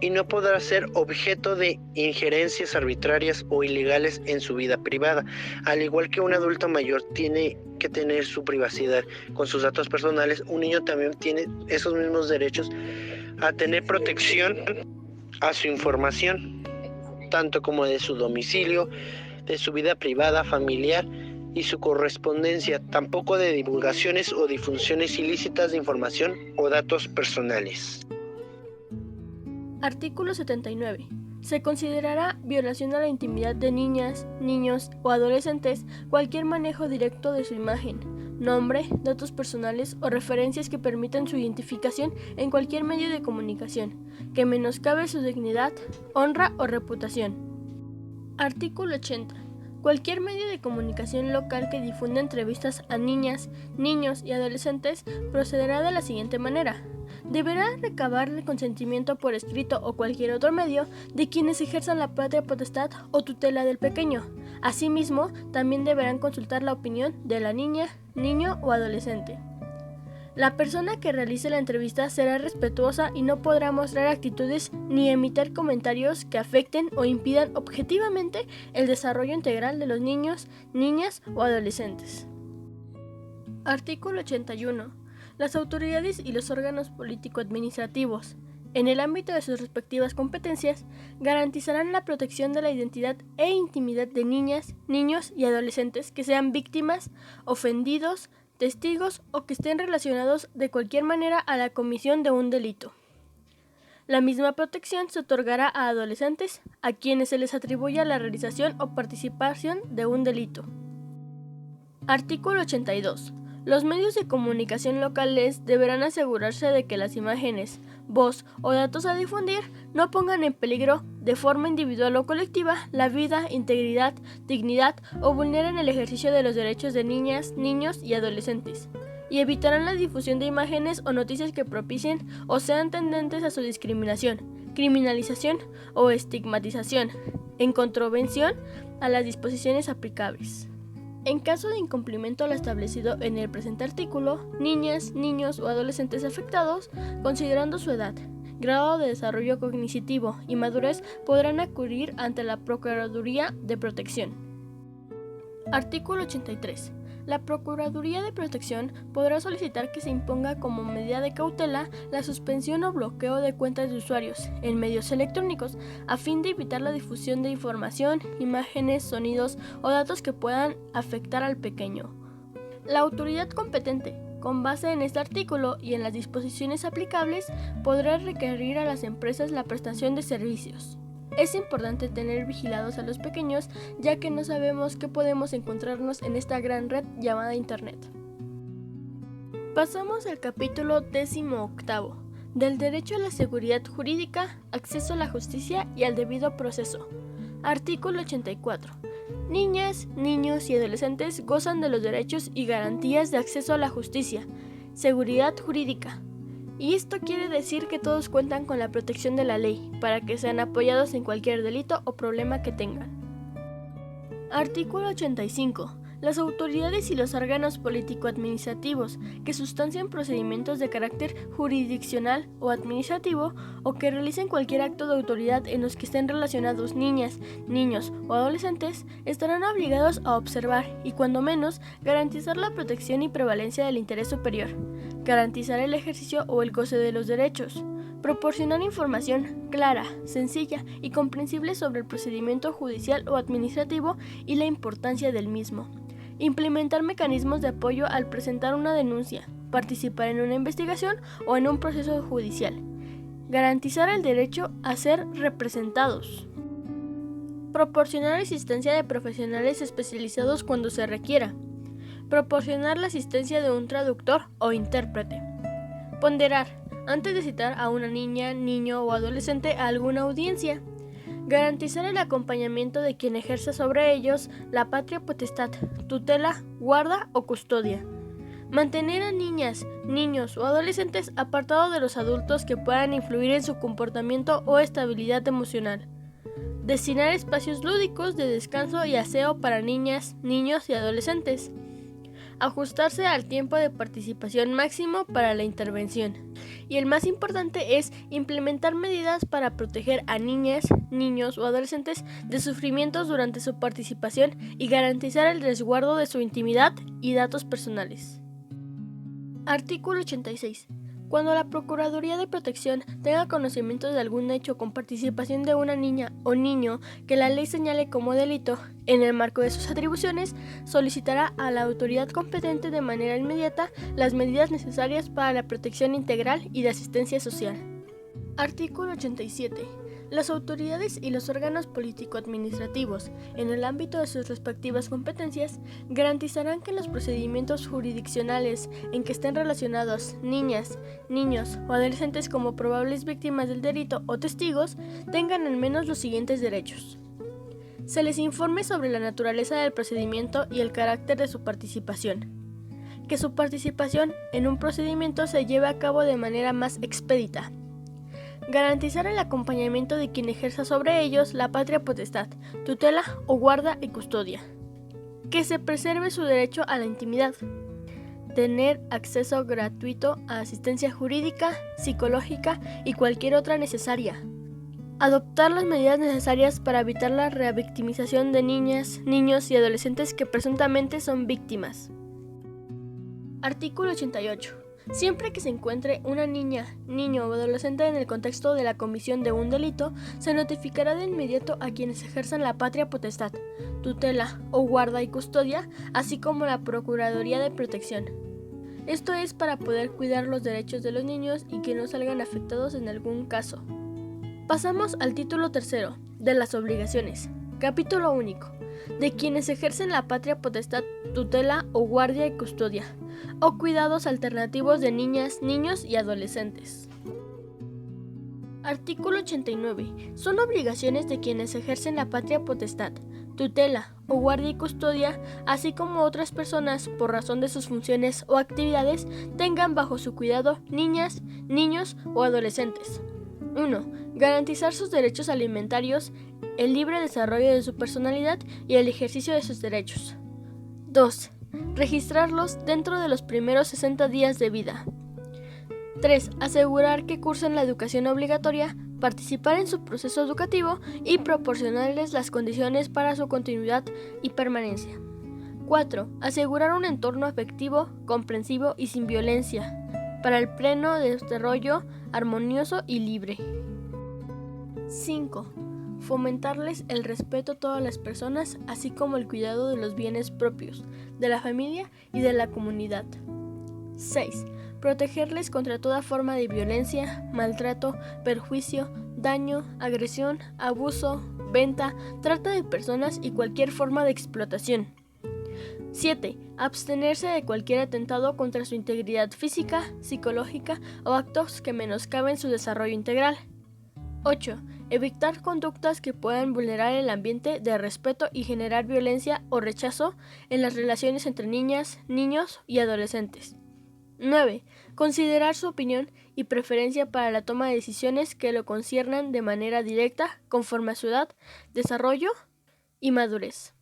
y no podrá ser objeto de injerencias arbitrarias o ilegales en su vida privada. Al igual que un adulto mayor tiene que tener su privacidad con sus datos personales, un niño también tiene esos mismos derechos a tener protección a su información, tanto como de su domicilio, de su vida privada, familiar y su correspondencia, tampoco de divulgaciones o difusiones ilícitas de información o datos personales. Artículo 79. Se considerará violación a la intimidad de niñas, niños o adolescentes cualquier manejo directo de su imagen, nombre, datos personales o referencias que permitan su identificación en cualquier medio de comunicación, que menoscabe su dignidad, honra o reputación. Artículo 80. Cualquier medio de comunicación local que difunda entrevistas a niñas, niños y adolescentes procederá de la siguiente manera. Deberá recabar el consentimiento por escrito o cualquier otro medio de quienes ejerzan la patria potestad o tutela del pequeño. Asimismo, también deberán consultar la opinión de la niña, niño o adolescente. La persona que realice la entrevista será respetuosa y no podrá mostrar actitudes ni emitir comentarios que afecten o impidan objetivamente el desarrollo integral de los niños, niñas o adolescentes. Artículo 81. Las autoridades y los órganos político-administrativos, en el ámbito de sus respectivas competencias, garantizarán la protección de la identidad e intimidad de niñas, niños y adolescentes que sean víctimas, ofendidos, testigos o que estén relacionados de cualquier manera a la comisión de un delito. La misma protección se otorgará a adolescentes a quienes se les atribuya la realización o participación de un delito. Artículo 82. Los medios de comunicación locales deberán asegurarse de que las imágenes, voz o datos a difundir no pongan en peligro de forma individual o colectiva, la vida, integridad, dignidad o vulneran el ejercicio de los derechos de niñas, niños y adolescentes, y evitarán la difusión de imágenes o noticias que propicien o sean tendentes a su discriminación, criminalización o estigmatización, en contravención a las disposiciones aplicables. En caso de incumplimiento a lo establecido en el presente artículo, niñas, niños o adolescentes afectados, considerando su edad, grado de desarrollo cognitivo y madurez, podrán acudir ante la Procuraduría de Protección. Artículo 83. La Procuraduría de Protección podrá solicitar que se imponga como medida de cautela la suspensión o bloqueo de cuentas de usuarios en medios electrónicos a fin de evitar la difusión de información, imágenes, sonidos o datos que puedan afectar al pequeño. La autoridad competente, con base en este artículo y en las disposiciones aplicables, podrá requerir a las empresas la prestación de servicios. Es importante tener vigilados a los pequeños, ya que no sabemos qué podemos encontrarnos en esta gran red llamada Internet. Pasamos al capítulo 18, del derecho a la seguridad jurídica, acceso a la justicia y al debido proceso. Artículo 84. Niñas, niños y adolescentes gozan de los derechos y garantías de acceso a la justicia, seguridad jurídica. Y esto quiere decir que todos cuentan con la protección de la ley, para que sean apoyados en cualquier delito o problema que tengan. Artículo 85. Las autoridades y los órganos político-administrativos que sustancien procedimientos de carácter jurisdiccional o administrativo o que realicen cualquier acto de autoridad en los que estén relacionados niñas, niños o adolescentes estarán obligados a observar y, cuando menos, garantizar la protección y prevalencia del interés superior, garantizar el ejercicio o el goce de los derechos, proporcionar información clara, sencilla y comprensible sobre el procedimiento judicial o administrativo y la importancia del mismo, implementar mecanismos de apoyo al presentar una denuncia, participar en una investigación o en un proceso judicial, garantizar el derecho a ser representados, proporcionar asistencia de profesionales especializados cuando se requiera, proporcionar la asistencia de un traductor o intérprete, ponderar antes de citar a una niña, niño o adolescente a alguna audiencia, garantizar el acompañamiento de quien ejerza sobre ellos la patria potestad, tutela, guarda o custodia. Mantener a niñas, niños o adolescentes apartados de los adultos que puedan influir en su comportamiento o estabilidad emocional. Destinar espacios lúdicos de descanso y aseo para niñas, niños y adolescentes. Ajustarse al tiempo de participación máximo para la intervención. Y el más importante es implementar medidas para proteger a niñas, niños o adolescentes de sufrimientos durante su participación y garantizar el resguardo de su intimidad y datos personales. Artículo 86. Cuando la Procuraduría de Protección tenga conocimiento de algún hecho con participación de una niña o niño que la ley señale como delito, en el marco de sus atribuciones, solicitará a la autoridad competente de manera inmediata las medidas necesarias para la protección integral y de asistencia social. Artículo 87. Las autoridades y los órganos político-administrativos, en el ámbito de sus respectivas competencias, garantizarán que en los procedimientos jurisdiccionales en que estén relacionados niñas, niños o adolescentes como probables víctimas del delito o testigos, tengan al menos los siguientes derechos. Se les informe sobre la naturaleza del procedimiento y el carácter de su participación. Que su participación en un procedimiento se lleve a cabo de manera más expedita. Garantizar el acompañamiento de quien ejerza sobre ellos la patria potestad, tutela o guarda y custodia. Que se preserve su derecho a la intimidad. Tener acceso gratuito a asistencia jurídica, psicológica y cualquier otra necesaria. Adoptar las medidas necesarias para evitar la revictimización de niñas, niños y adolescentes que presuntamente son víctimas. Artículo 88. Siempre que se encuentre una niña, niño o adolescente en el contexto de la comisión de un delito, se notificará de inmediato a quienes ejerzan la patria potestad, tutela o guarda y custodia, así como la Procuraduría de Protección. Esto es para poder cuidar los derechos de los niños y que no salgan afectados en algún caso. Pasamos al título 3 de las obligaciones. Capítulo único. De quienes ejercen la patria potestad, tutela o guardia y custodia, o cuidados alternativos de niñas, niños y adolescentes. Artículo 89. Son obligaciones de quienes ejercen la patria potestad, tutela o guardia y custodia, así como otras personas, por razón de sus funciones o actividades, tengan bajo su cuidado niñas, niños o adolescentes. 1. Garantizar sus derechos alimentarios, el libre desarrollo de su personalidad y el ejercicio de sus derechos. 2. Registrarlos dentro de los primeros 60 días de vida. 3. Asegurar que cursen la educación obligatoria, participar en su proceso educativo y proporcionarles las condiciones para su continuidad y permanencia. 4. Asegurar un entorno afectivo, comprensivo y sin violencia, para el pleno desarrollo armonioso y libre. 5. Fomentarles el respeto a todas las personas, así como el cuidado de los bienes propios, de la familia y de la comunidad. 6. Protegerles contra toda forma de violencia, maltrato, perjuicio, daño, agresión, abuso, venta, trata de personas y cualquier forma de explotación. 7. Abstenerse de cualquier atentado contra su integridad física, psicológica o actos que menoscaben su desarrollo integral. 8. Evitar conductas que puedan vulnerar el ambiente de respeto y generar violencia o rechazo en las relaciones entre niñas, niños y adolescentes. 9. Considerar su opinión y preferencia para la toma de decisiones que lo conciernan de manera directa conforme a su edad, desarrollo y madurez.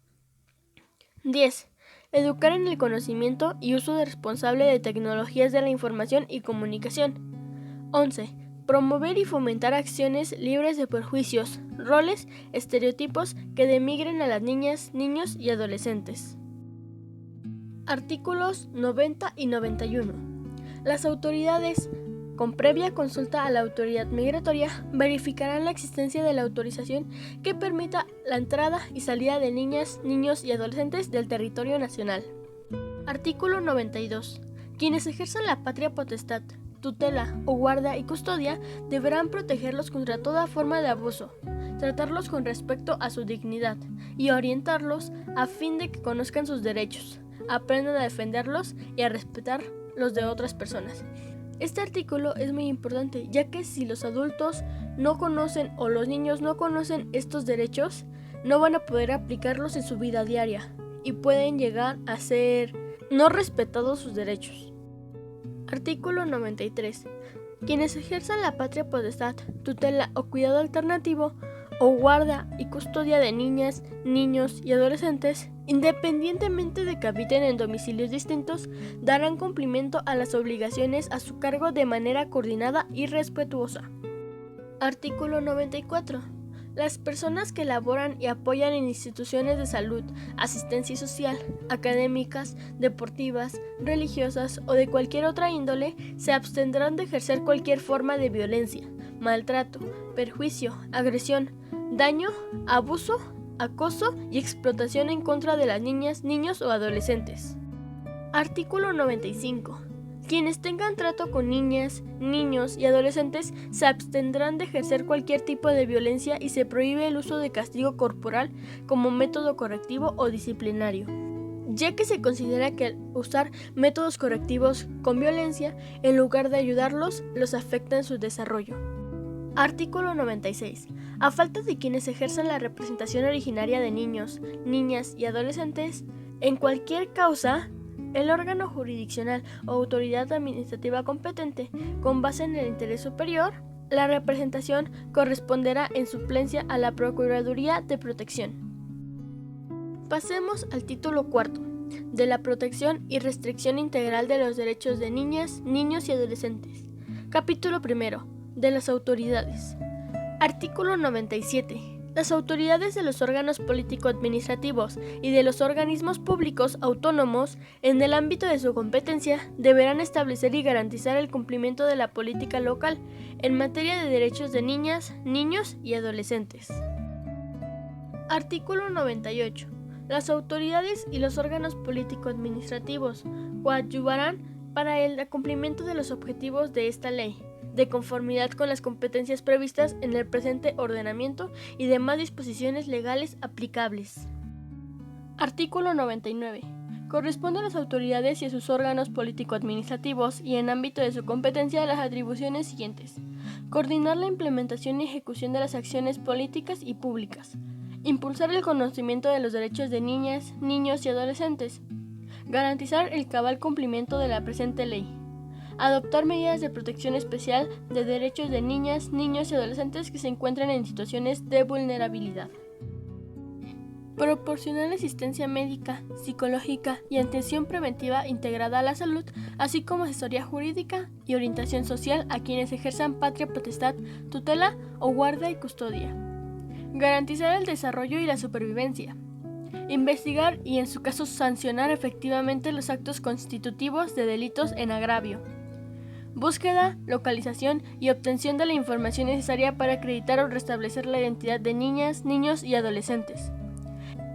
10. Educar en el conocimiento y uso responsable de tecnologías de la información y comunicación. 11. Promover y fomentar acciones libres de perjuicios, roles, estereotipos que denigren a las niñas, niños y adolescentes. Artículos 90 y 91. Las autoridades, con previa consulta a la autoridad migratoria, verificarán la existencia de la autorización que permita la entrada y salida de niñas, niños y adolescentes del territorio nacional. Artículo 92. Quienes ejerzan la patria potestad, tutela o guarda y custodia deberán protegerlos contra toda forma de abuso, tratarlos con respecto a su dignidad y orientarlos a fin de que conozcan sus derechos, aprendan a defenderlos y a respetar los de otras personas. Este artículo es muy importante, ya que si los adultos no conocen o los niños no conocen estos derechos, no van a poder aplicarlos en su vida diaria y pueden llegar a ser no respetados sus derechos. Artículo 93. Quienes ejerzan la patria potestad, tutela o cuidado alternativo o guarda y custodia de niñas, niños y adolescentes, independientemente de que habiten en domicilios distintos, darán cumplimiento a las obligaciones a su cargo de manera coordinada y respetuosa. Artículo 94. Las personas que laboran y apoyan en instituciones de salud, asistencia social, académicas, deportivas, religiosas o de cualquier otra índole se abstendrán de ejercer cualquier forma de violencia, maltrato, perjuicio, agresión, daño, abuso, acoso y explotación en contra de las niñas, niños o adolescentes. Artículo 95. Quienes tengan trato con niñas, niños y adolescentes se abstendrán de ejercer cualquier tipo de violencia y se prohíbe el uso de castigo corporal como método correctivo o disciplinario, ya que se considera que al usar métodos correctivos con violencia, en lugar de ayudarlos, los afecta en su desarrollo. Artículo 96. A falta de quienes ejerzan la representación originaria de niños, niñas y adolescentes, en cualquier causa, el órgano jurisdiccional o autoridad administrativa competente, con base en el interés superior, la representación corresponderá en suplencia a la Procuraduría de Protección. Pasemos al título cuarto, de la protección y restricción integral de los derechos de niñas, niños y adolescentes. Capítulo primero, de las autoridades. Artículo 97. Las autoridades de los órganos político-administrativos y de los organismos públicos autónomos, en el ámbito de su competencia, deberán establecer y garantizar el cumplimiento de la política local en materia de derechos de niñas, niños y adolescentes. Artículo 98. Las autoridades y los órganos político-administrativos coadyuvarán para el cumplimiento de los objetivos de esta ley, de conformidad con las competencias previstas en el presente ordenamiento y demás disposiciones legales aplicables. Artículo 99. Corresponde a las autoridades y a sus órganos político-administrativos y en ámbito de su competencia las atribuciones siguientes. Coordinar la implementación y ejecución de las acciones políticas y públicas. Impulsar el conocimiento de los derechos de niñas, niños y adolescentes. Garantizar el cabal cumplimiento de la presente ley. Adoptar medidas de protección especial de derechos de niñas, niños y adolescentes que se encuentren en situaciones de vulnerabilidad. Proporcionar asistencia médica, psicológica y atención preventiva integrada a la salud, así como asesoría jurídica y orientación social a quienes ejerzan patria potestad, tutela o guarda y custodia. Garantizar el desarrollo y la supervivencia. Investigar y, en su caso, sancionar efectivamente los actos constitutivos de delitos en agravio. Búsqueda, localización y obtención de la información necesaria para acreditar o restablecer la identidad de niñas, niños y adolescentes.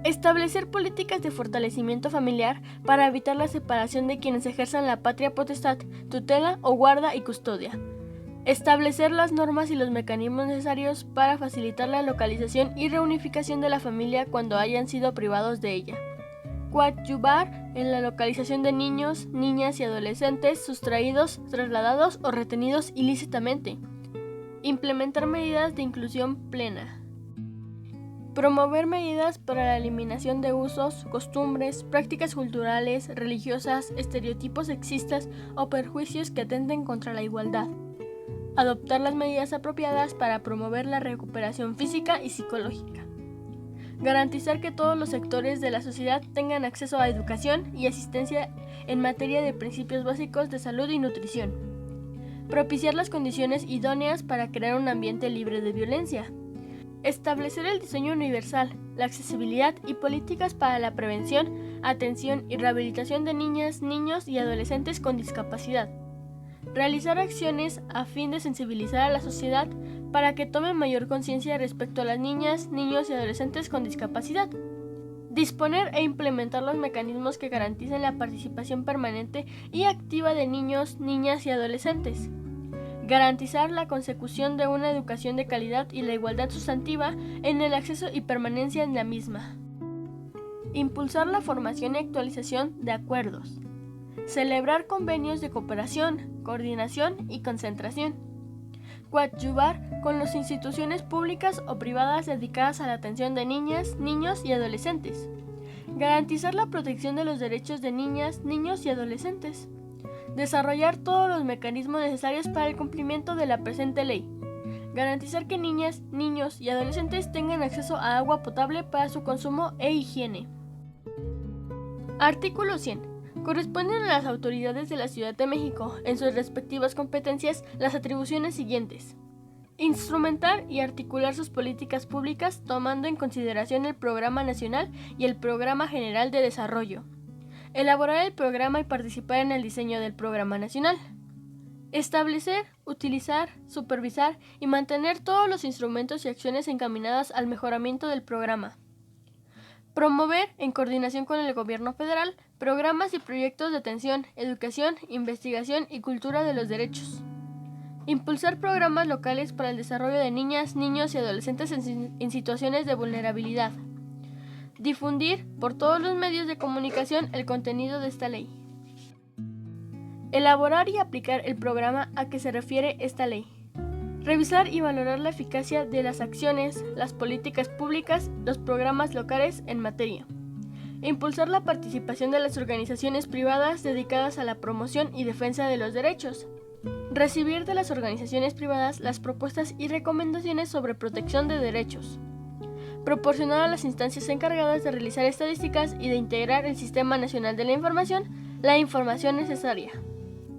Establecer políticas de fortalecimiento familiar para evitar la separación de quienes ejerzan la patria potestad, tutela o guarda y custodia. Establecer las normas y los mecanismos necesarios para facilitar la localización y reunificación de la familia cuando hayan sido privados de ella. Coadyuvar en la localización de niños, niñas y adolescentes sustraídos, trasladados o retenidos ilícitamente. Implementar medidas de inclusión plena. Promover medidas para la eliminación de usos, costumbres, prácticas culturales, religiosas, estereotipos sexistas o perjuicios que atenten contra la igualdad. Adoptar las medidas apropiadas para promover la recuperación física y psicológica. Garantizar que todos los sectores de la sociedad tengan acceso a educación y asistencia en materia de principios básicos de salud y nutrición. Propiciar las condiciones idóneas para crear un ambiente libre de violencia. Establecer el diseño universal, la accesibilidad y políticas para la prevención, atención y rehabilitación de niñas, niños y adolescentes con discapacidad. Realizar acciones a fin de sensibilizar a la sociedad para que tome mayor conciencia respecto a las niñas, niños y adolescentes con discapacidad. Disponer e implementar los mecanismos que garanticen la participación permanente y activa de niños, niñas y adolescentes. Garantizar la consecución de una educación de calidad y la igualdad sustantiva en el acceso y permanencia en la misma. Impulsar la formación y actualización de acuerdos. Celebrar convenios de cooperación, coordinación y concentración. Coadyuvar con las instituciones públicas o privadas dedicadas a la atención de niñas, niños y adolescentes. Garantizar la protección de los derechos de niñas, niños y adolescentes. Desarrollar todos los mecanismos necesarios para el cumplimiento de la presente ley. Garantizar que niñas, niños y adolescentes tengan acceso a agua potable para su consumo e higiene. Artículo 100. Corresponden a las autoridades de la Ciudad de México, en sus respectivas competencias, las atribuciones siguientes. Instrumentar y articular sus políticas públicas tomando en consideración el Programa Nacional y el Programa General de Desarrollo. Elaborar el programa y participar en el diseño del Programa Nacional. Establecer, utilizar, supervisar y mantener todos los instrumentos y acciones encaminadas al mejoramiento del programa. Promover, en coordinación con el Gobierno federal, programas y proyectos de atención, educación, investigación y cultura de los derechos. Impulsar programas locales para el desarrollo de niñas, niños y adolescentes en situaciones de vulnerabilidad. Difundir por todos los medios de comunicación el contenido de esta ley. Elaborar y aplicar el programa a que se refiere esta ley. Revisar y valorar la eficacia de las acciones, las políticas públicas, los programas locales en materia. Impulsar la participación de las organizaciones privadas dedicadas a la promoción y defensa de los derechos. Recibir de las organizaciones privadas las propuestas y recomendaciones sobre protección de derechos. Proporcionar a las instancias encargadas de realizar estadísticas y de integrar el Sistema Nacional de la Información la información necesaria.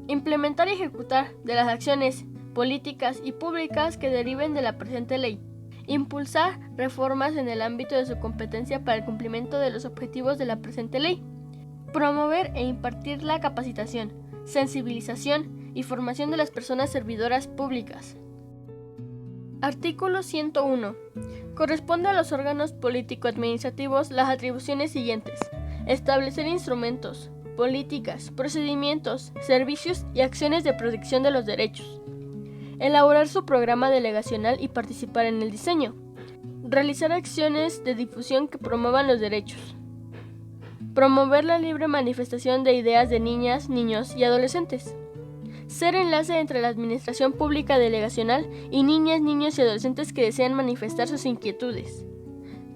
Implementar y ejecutar de las acciones políticas y públicas que deriven de la presente ley. Impulsar reformas en el ámbito de su competencia para el cumplimiento de los objetivos de la presente ley. Promover e impartir la capacitación, sensibilización y formación de las personas servidoras públicas. Artículo 101. Corresponde a los órganos político-administrativos las atribuciones siguientes: establecer instrumentos, políticas, procedimientos, servicios y acciones de protección de los derechos. Elaborar su programa delegacional y participar en el diseño. Realizar acciones de difusión que promuevan los derechos. Promover la libre manifestación de ideas de niñas, niños y adolescentes. Ser enlace entre la administración pública delegacional y niñas, niños y adolescentes que desean manifestar sus inquietudes.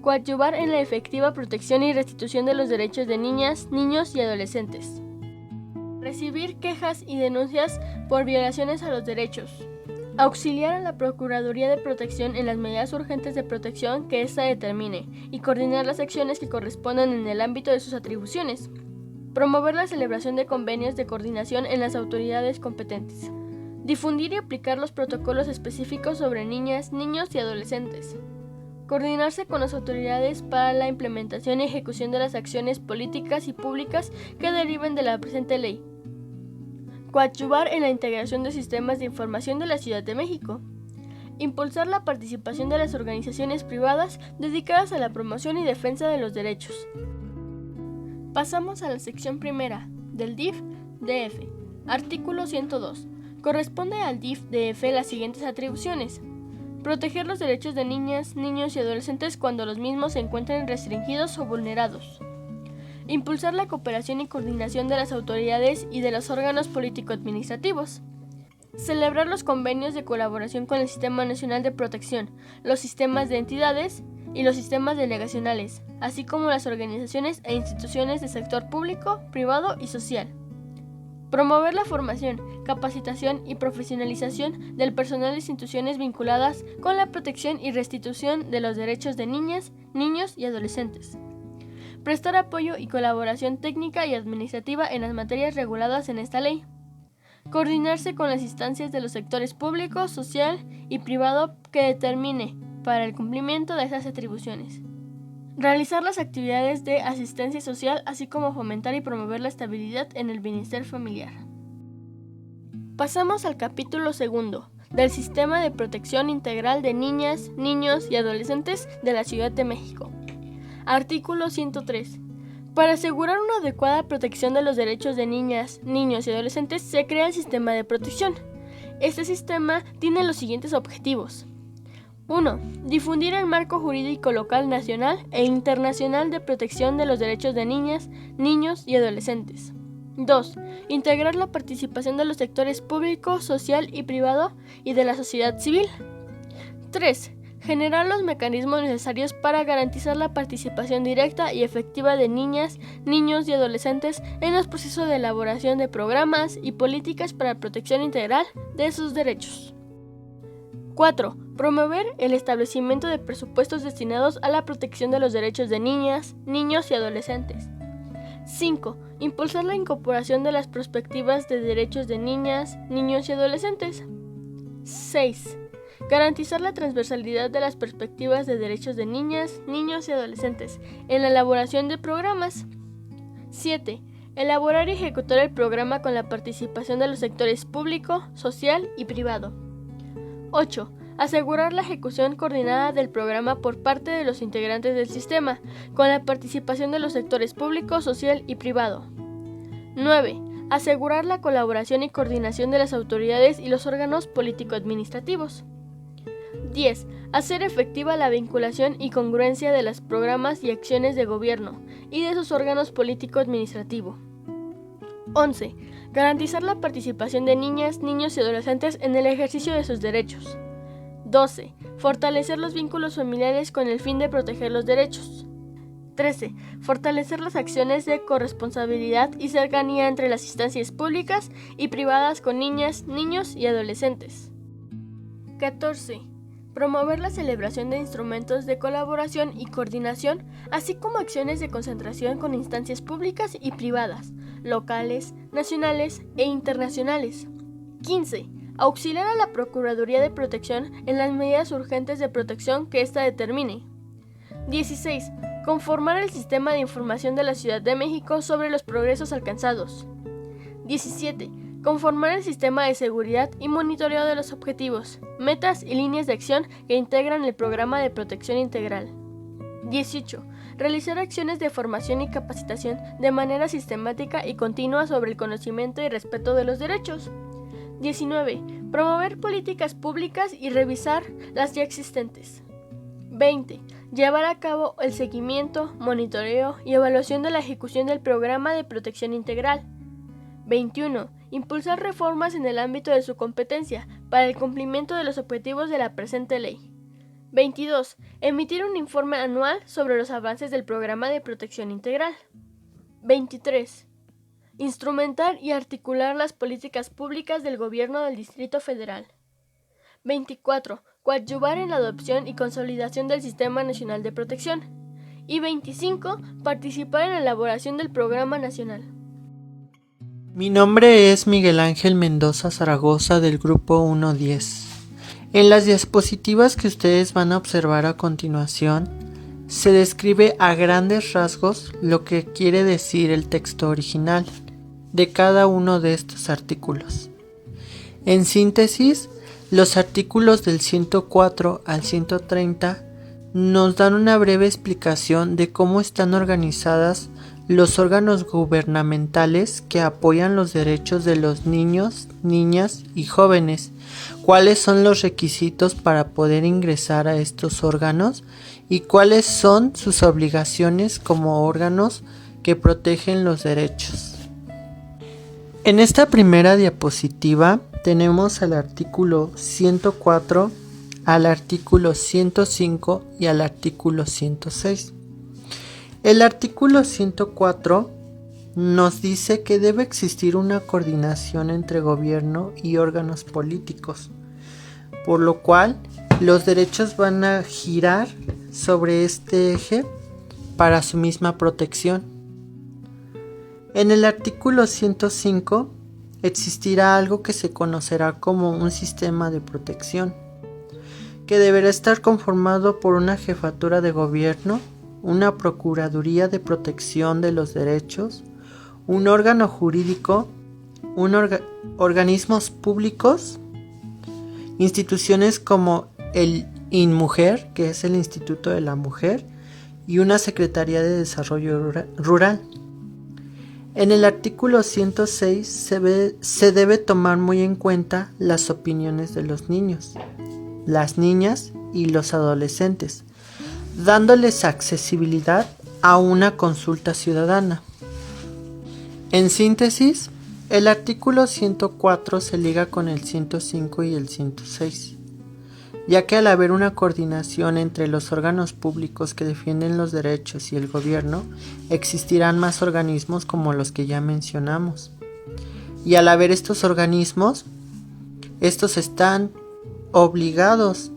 Coadyuvar en la efectiva protección y restitución de los derechos de niñas, niños y adolescentes. Recibir quejas y denuncias por violaciones a los derechos. Auxiliar a la Procuraduría de Protección en las medidas urgentes de protección que ésta determine y coordinar las acciones que correspondan en el ámbito de sus atribuciones. Promover la celebración de convenios de coordinación en las autoridades competentes. Difundir y aplicar los protocolos específicos sobre niñas, niños y adolescentes. Coordinarse con las autoridades para la implementación y ejecución de las acciones políticas y públicas que deriven de la presente ley. Coadyuvar en la integración de sistemas de información de la Ciudad de México. Impulsar la participación de las organizaciones privadas dedicadas a la promoción y defensa de los derechos. Pasamos a la sección primera del DIF-DF. Artículo 102. Corresponde al DIF-DF las siguientes atribuciones. Proteger los derechos de niñas, niños y adolescentes cuando los mismos se encuentren restringidos o vulnerados. Impulsar la cooperación y coordinación de las autoridades y de los órganos político-administrativos. Celebrar los convenios de colaboración con el Sistema Nacional de Protección, los sistemas de entidades y los sistemas delegacionales, así como las organizaciones e instituciones del sector público, privado y social. Promover la formación, capacitación y profesionalización del personal de instituciones vinculadas con la protección y restitución de los derechos de niñas, niños y adolescentes. Prestar apoyo y colaboración técnica y administrativa en las materias reguladas en esta ley. Coordinarse con las instancias de los sectores público, social y privado que determine para el cumplimiento de esas atribuciones. Realizar las actividades de asistencia social, así como fomentar y promover la estabilidad en el bienestar familiar. Pasamos al capítulo segundo del Sistema de Protección Integral de Niñas, Niños y Adolescentes de la Ciudad de México. Artículo 103. Para asegurar una adecuada protección de los derechos de niñas, niños y adolescentes se crea el Sistema de Protección. Este sistema tiene los siguientes objetivos. 1. Difundir el marco jurídico local, nacional e internacional de protección de los derechos de niñas, niños y adolescentes. 2. Integrar la participación de los sectores público, social y privado y de la sociedad civil. 3. Generar los mecanismos necesarios para garantizar la participación directa y efectiva de niñas, niños y adolescentes en los procesos de elaboración de programas y políticas para protección integral de sus derechos. 4. Promover el establecimiento de presupuestos destinados a la protección de los derechos de niñas, niños y adolescentes. 5. Impulsar la incorporación de las perspectivas de derechos de niñas, niños y adolescentes. 6. Garantizar la transversalidad de las perspectivas de derechos de niñas, niños y adolescentes en la elaboración de programas. 7. Elaborar y ejecutar el programa con la participación de los sectores público, social y privado. 8. Asegurar la ejecución coordinada del programa por parte de los integrantes del sistema, con la participación de los sectores público, social y privado. 9. Asegurar la colaboración y coordinación de las autoridades y los órganos político-administrativos. 10. Hacer efectiva la vinculación y congruencia de los programas y acciones de gobierno y de sus órganos político-administrativos. 11. Garantizar la participación de niñas, niños y adolescentes en el ejercicio de sus derechos. 12. Fortalecer los vínculos familiares con el fin de proteger los derechos. 13. Fortalecer las acciones de corresponsabilidad y cercanía entre las instancias públicas y privadas con niñas, niños y adolescentes. 14. Promover la celebración de instrumentos de colaboración y coordinación, así como acciones de concentración con instancias públicas y privadas, locales, nacionales e internacionales. 15. Auxiliar a la Procuraduría de Protección en las medidas urgentes de protección que ésta determine. 16. Conformar el sistema de información de la Ciudad de México sobre los progresos alcanzados. 17. Conformar el sistema de seguridad y monitoreo de los objetivos, metas y líneas de acción que integran el programa de protección integral. 18. Realizar acciones de formación y capacitación de manera sistemática y continua sobre el conocimiento y respeto de los derechos. 19. Promover políticas públicas y revisar las ya existentes. 20. Llevar a cabo el seguimiento, monitoreo y evaluación de la ejecución del Programa de Protección Integral. 21. Impulsar reformas en el ámbito de su competencia para el cumplimiento de los objetivos de la presente ley. 22. Emitir un informe anual sobre los avances del Programa de Protección Integral. 23. Instrumentar y articular las políticas públicas del Gobierno del Distrito Federal. 24. Coadyuvar en la adopción y consolidación del Sistema Nacional de Protección. Y 25. Participar en la elaboración del Programa Nacional. Mi nombre es Miguel Ángel Mendoza Zaragoza del Grupo 110. En las diapositivas que ustedes van a observar a continuación, se describe a grandes rasgos lo que quiere decir el texto original de cada uno de estos artículos. En síntesis, los artículos del 104 al 130 nos dan una breve explicación de cómo están organizadas los órganos gubernamentales que apoyan los derechos de los niños, niñas y jóvenes, cuáles son los requisitos para poder ingresar a estos órganos y cuáles son sus obligaciones como órganos que protegen los derechos. En esta primera diapositiva tenemos al artículo 104, al artículo 105 y al artículo 106. El artículo 104 nos dice que debe existir una coordinación entre gobierno y órganos políticos, por lo cual los derechos van a girar sobre este eje para su misma protección. En el artículo 105 existirá algo que se conocerá como un sistema de protección, que deberá estar conformado por una jefatura de gobierno, una Procuraduría de Protección de los Derechos, un órgano jurídico, organismos públicos, instituciones como el INMujer, que es el Instituto de la Mujer, y una Secretaría de Desarrollo Rural. En el artículo 106 se debe tomar muy en cuenta las opiniones de los niños, las niñas y los adolescentes, dándoles accesibilidad a una consulta ciudadana. En síntesis, el artículo 104 se liga con el 105 y el 106, ya que al haber una coordinación entre los órganos públicos que defienden los derechos y el gobierno, existirán más organismos como los que ya mencionamos. Y al haber estos organismos, estos están obligados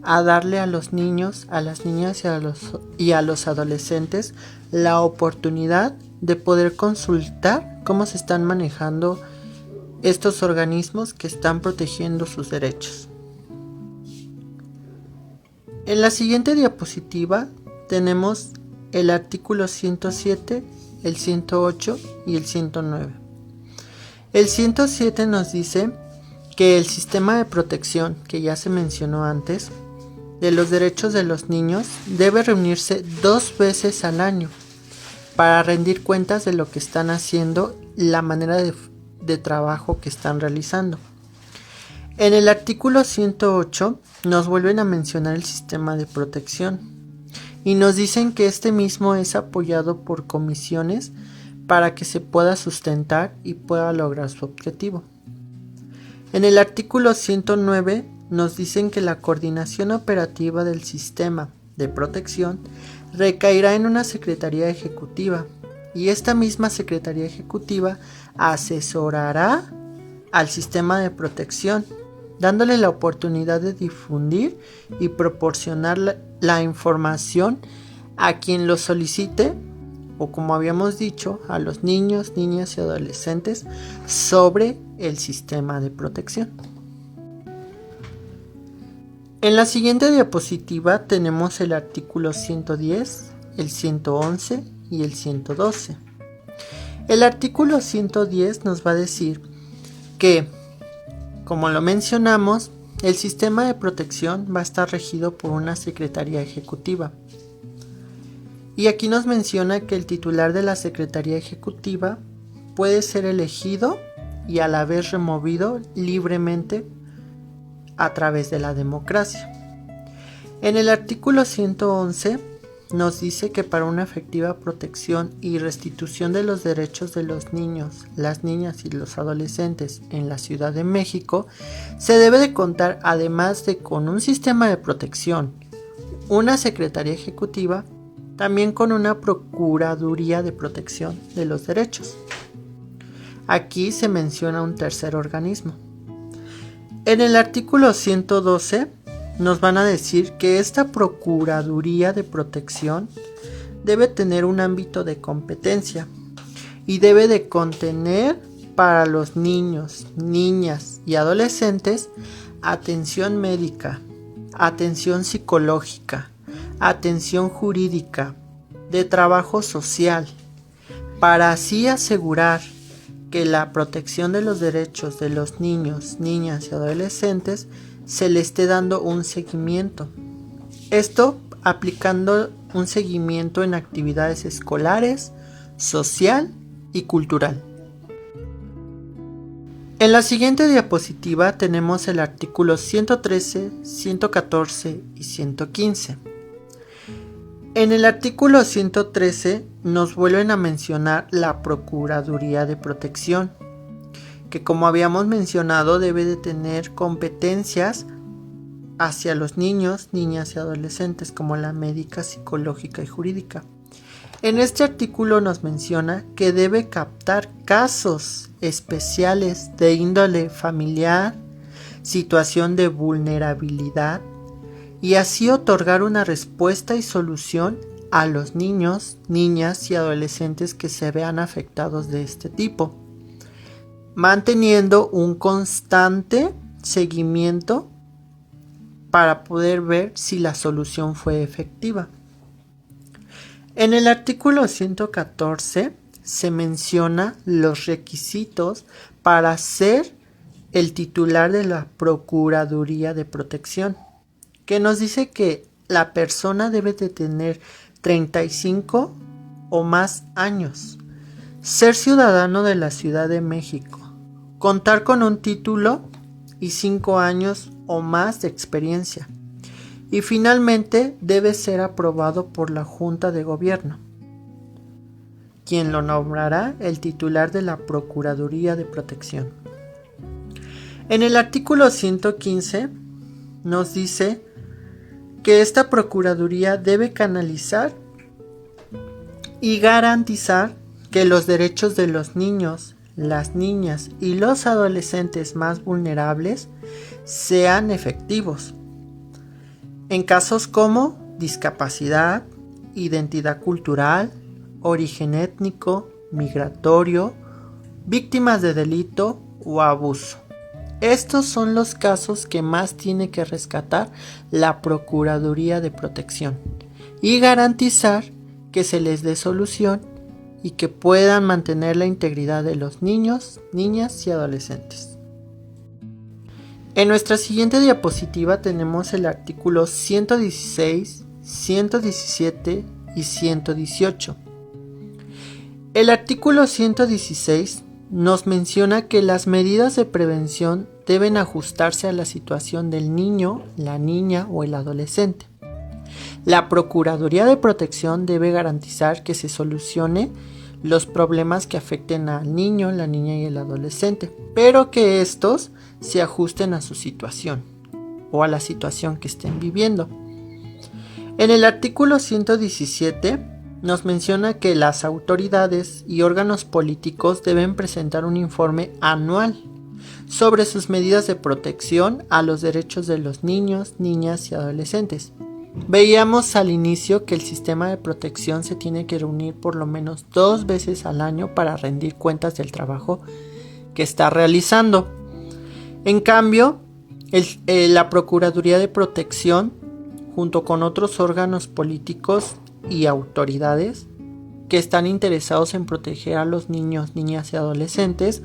a darle a los niños, a las niñas y a los adolescentes la oportunidad de poder consultar cómo se están manejando estos organismos que están protegiendo sus derechos. En la siguiente diapositiva tenemos el artículo 107, el 108 y el 109. El 107 nos dice que el sistema de protección, que ya se mencionó antes, de los derechos de los niños debe reunirse 2 veces al año para rendir cuentas de lo que están haciendo, la manera de trabajo que están realizando. En el artículo 108 nos vuelven a mencionar el sistema de protección y nos dicen que este mismo es apoyado por comisiones para que se pueda sustentar y pueda lograr su objetivo. En el artículo 109 nos dicen que la coordinación operativa del sistema de protección recaerá en una Secretaría Ejecutiva y esta misma Secretaría Ejecutiva asesorará al sistema de protección, dándole la oportunidad de difundir y proporcionar la información a quien lo solicite, o como habíamos dicho, a los niños, niñas y adolescentes sobre el sistema de protección. En la siguiente diapositiva tenemos el artículo 110, el 111 y el 112. El artículo 110 nos va a decir que, como lo mencionamos, el sistema de protección va a estar regido por una Secretaría Ejecutiva. Y aquí nos menciona que el titular de la Secretaría Ejecutiva puede ser elegido y a la vez removido libremente a través de la democracia. En el artículo 111 nos dice que para una efectiva protección y restitución de los derechos de los niños, las niñas y los adolescentes en la Ciudad de México, se debe de contar, además de con un sistema de protección, una Secretaría Ejecutiva, también con una Procuraduría de Protección de los Derechos. Aquí se menciona un tercer organismo. En el artículo 112 nos van a decir que esta Procuraduría de Protección debe tener un ámbito de competencia y debe de contener para los niños, niñas y adolescentes atención médica, atención psicológica, atención jurídica, de trabajo social, para así asegurar que la protección de los derechos de los niños, niñas y adolescentes se le esté dando un seguimiento. Esto aplicando un seguimiento en actividades escolares, social y cultural. En la siguiente diapositiva tenemos el artículo 113, 114 y 115. En el artículo 113 nos vuelven a mencionar la Procuraduría de Protección, que como habíamos mencionado debe de tener competencias hacia los niños, niñas y adolescentes como la médica, psicológica y jurídica. En este artículo nos menciona que debe captar casos especiales de índole familiar, situación de vulnerabilidad, y así otorgar una respuesta y solución a los niños, niñas y adolescentes que se vean afectados de este tipo, manteniendo un constante seguimiento para poder ver si la solución fue efectiva. En el artículo 114 se menciona los requisitos para ser el titular de la Procuraduría de Protección, que nos dice que la persona debe de tener 35 o más años, ser ciudadano de la Ciudad de México, contar con un título y 5 años o más de experiencia, y finalmente debe ser aprobado por la Junta de Gobierno, quien lo nombrará el titular de la Procuraduría de Protección. En el artículo 115 nos dice que esta Procuraduría debe canalizar y garantizar que los derechos de los niños, las niñas y los adolescentes más vulnerables sean efectivos. En casos como discapacidad, identidad cultural, origen étnico, migratorio, víctimas de delito o abuso. Estos son los casos que más tiene que rescatar la Procuraduría de Protección y garantizar que se les dé solución y que puedan mantener la integridad de los niños, niñas y adolescentes. En nuestra siguiente diapositiva tenemos el artículo 116, 117 y 118. El artículo 116 nos menciona que las medidas de prevención deben ajustarse a la situación del niño, la niña o el adolescente. La Procuraduría de Protección debe garantizar que se solucione los problemas que afecten al niño, la niña y el adolescente, pero que estos se ajusten a su situación o a la situación que estén viviendo. En el artículo 117 nos menciona que las autoridades y órganos políticos deben presentar un informe anual sobre sus medidas de protección a los derechos de los niños, niñas y adolescentes. Veíamos al inicio que el sistema de protección se tiene que reunir por lo menos 2 veces al año para rendir cuentas del trabajo que está realizando. En cambio, la Procuraduría de Protección, junto con otros órganos políticos y autoridades que están interesados en proteger a los niños, niñas y adolescentes,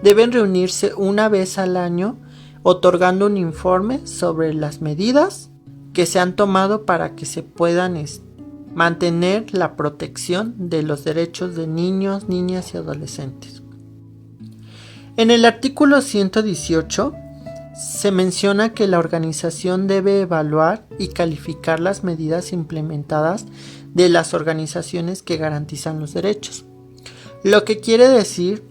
deben reunirse una vez al año otorgando un informe sobre las medidas que se han tomado para que se puedan mantener la protección de los derechos de niños, niñas y adolescentes. En el artículo 118 se menciona que la organización debe evaluar y calificar las medidas implementadas de las organizaciones que garantizan los derechos. Lo que quiere decir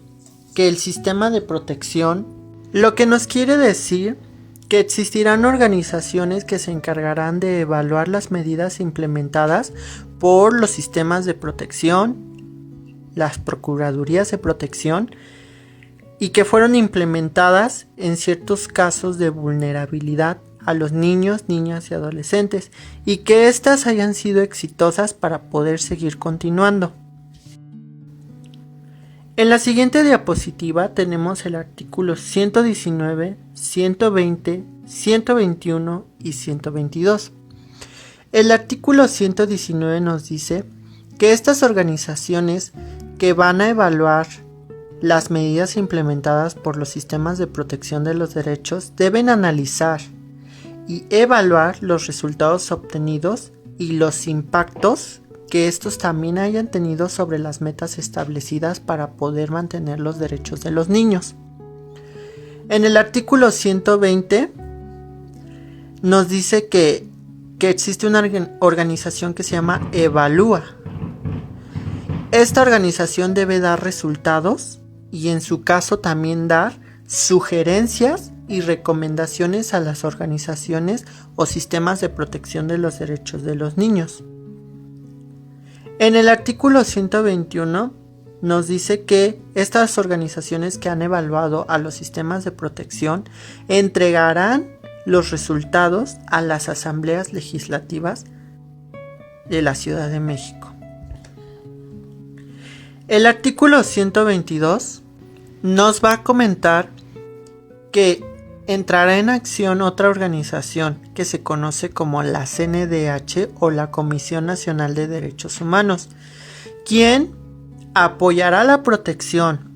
que el sistema de protección, lo que nos quiere decir que existirán organizaciones que se encargarán de evaluar las medidas implementadas por los sistemas de protección, las procuradurías de protección, y que fueron implementadas en ciertos casos de vulnerabilidad a los niños, niñas y adolescentes, y que éstas hayan sido exitosas para poder seguir continuando. En la siguiente diapositiva tenemos el artículo 119, 120, 121 y 122. El artículo 119 nos dice que estas organizaciones que van a evaluar las medidas implementadas por los sistemas de protección de los derechos deben analizar y evaluar los resultados obtenidos y los impactos que estos también hayan tenido sobre las metas establecidas para poder mantener los derechos de los niños. En el artículo 120 nos dice que existe una organización que se llama Evalúa. Esta organización debe dar resultados y en su caso también dar sugerencias y recomendaciones a las organizaciones o sistemas de protección de los derechos de los niños. En el artículo 121 nos dice que estas organizaciones que han evaluado a los sistemas de protección entregarán los resultados a las asambleas legislativas de la Ciudad de México. El artículo 122 nos va a comentar que entrará en acción otra organización que se conoce como la CNDH o la Comisión Nacional de Derechos Humanos, quien apoyará la protección,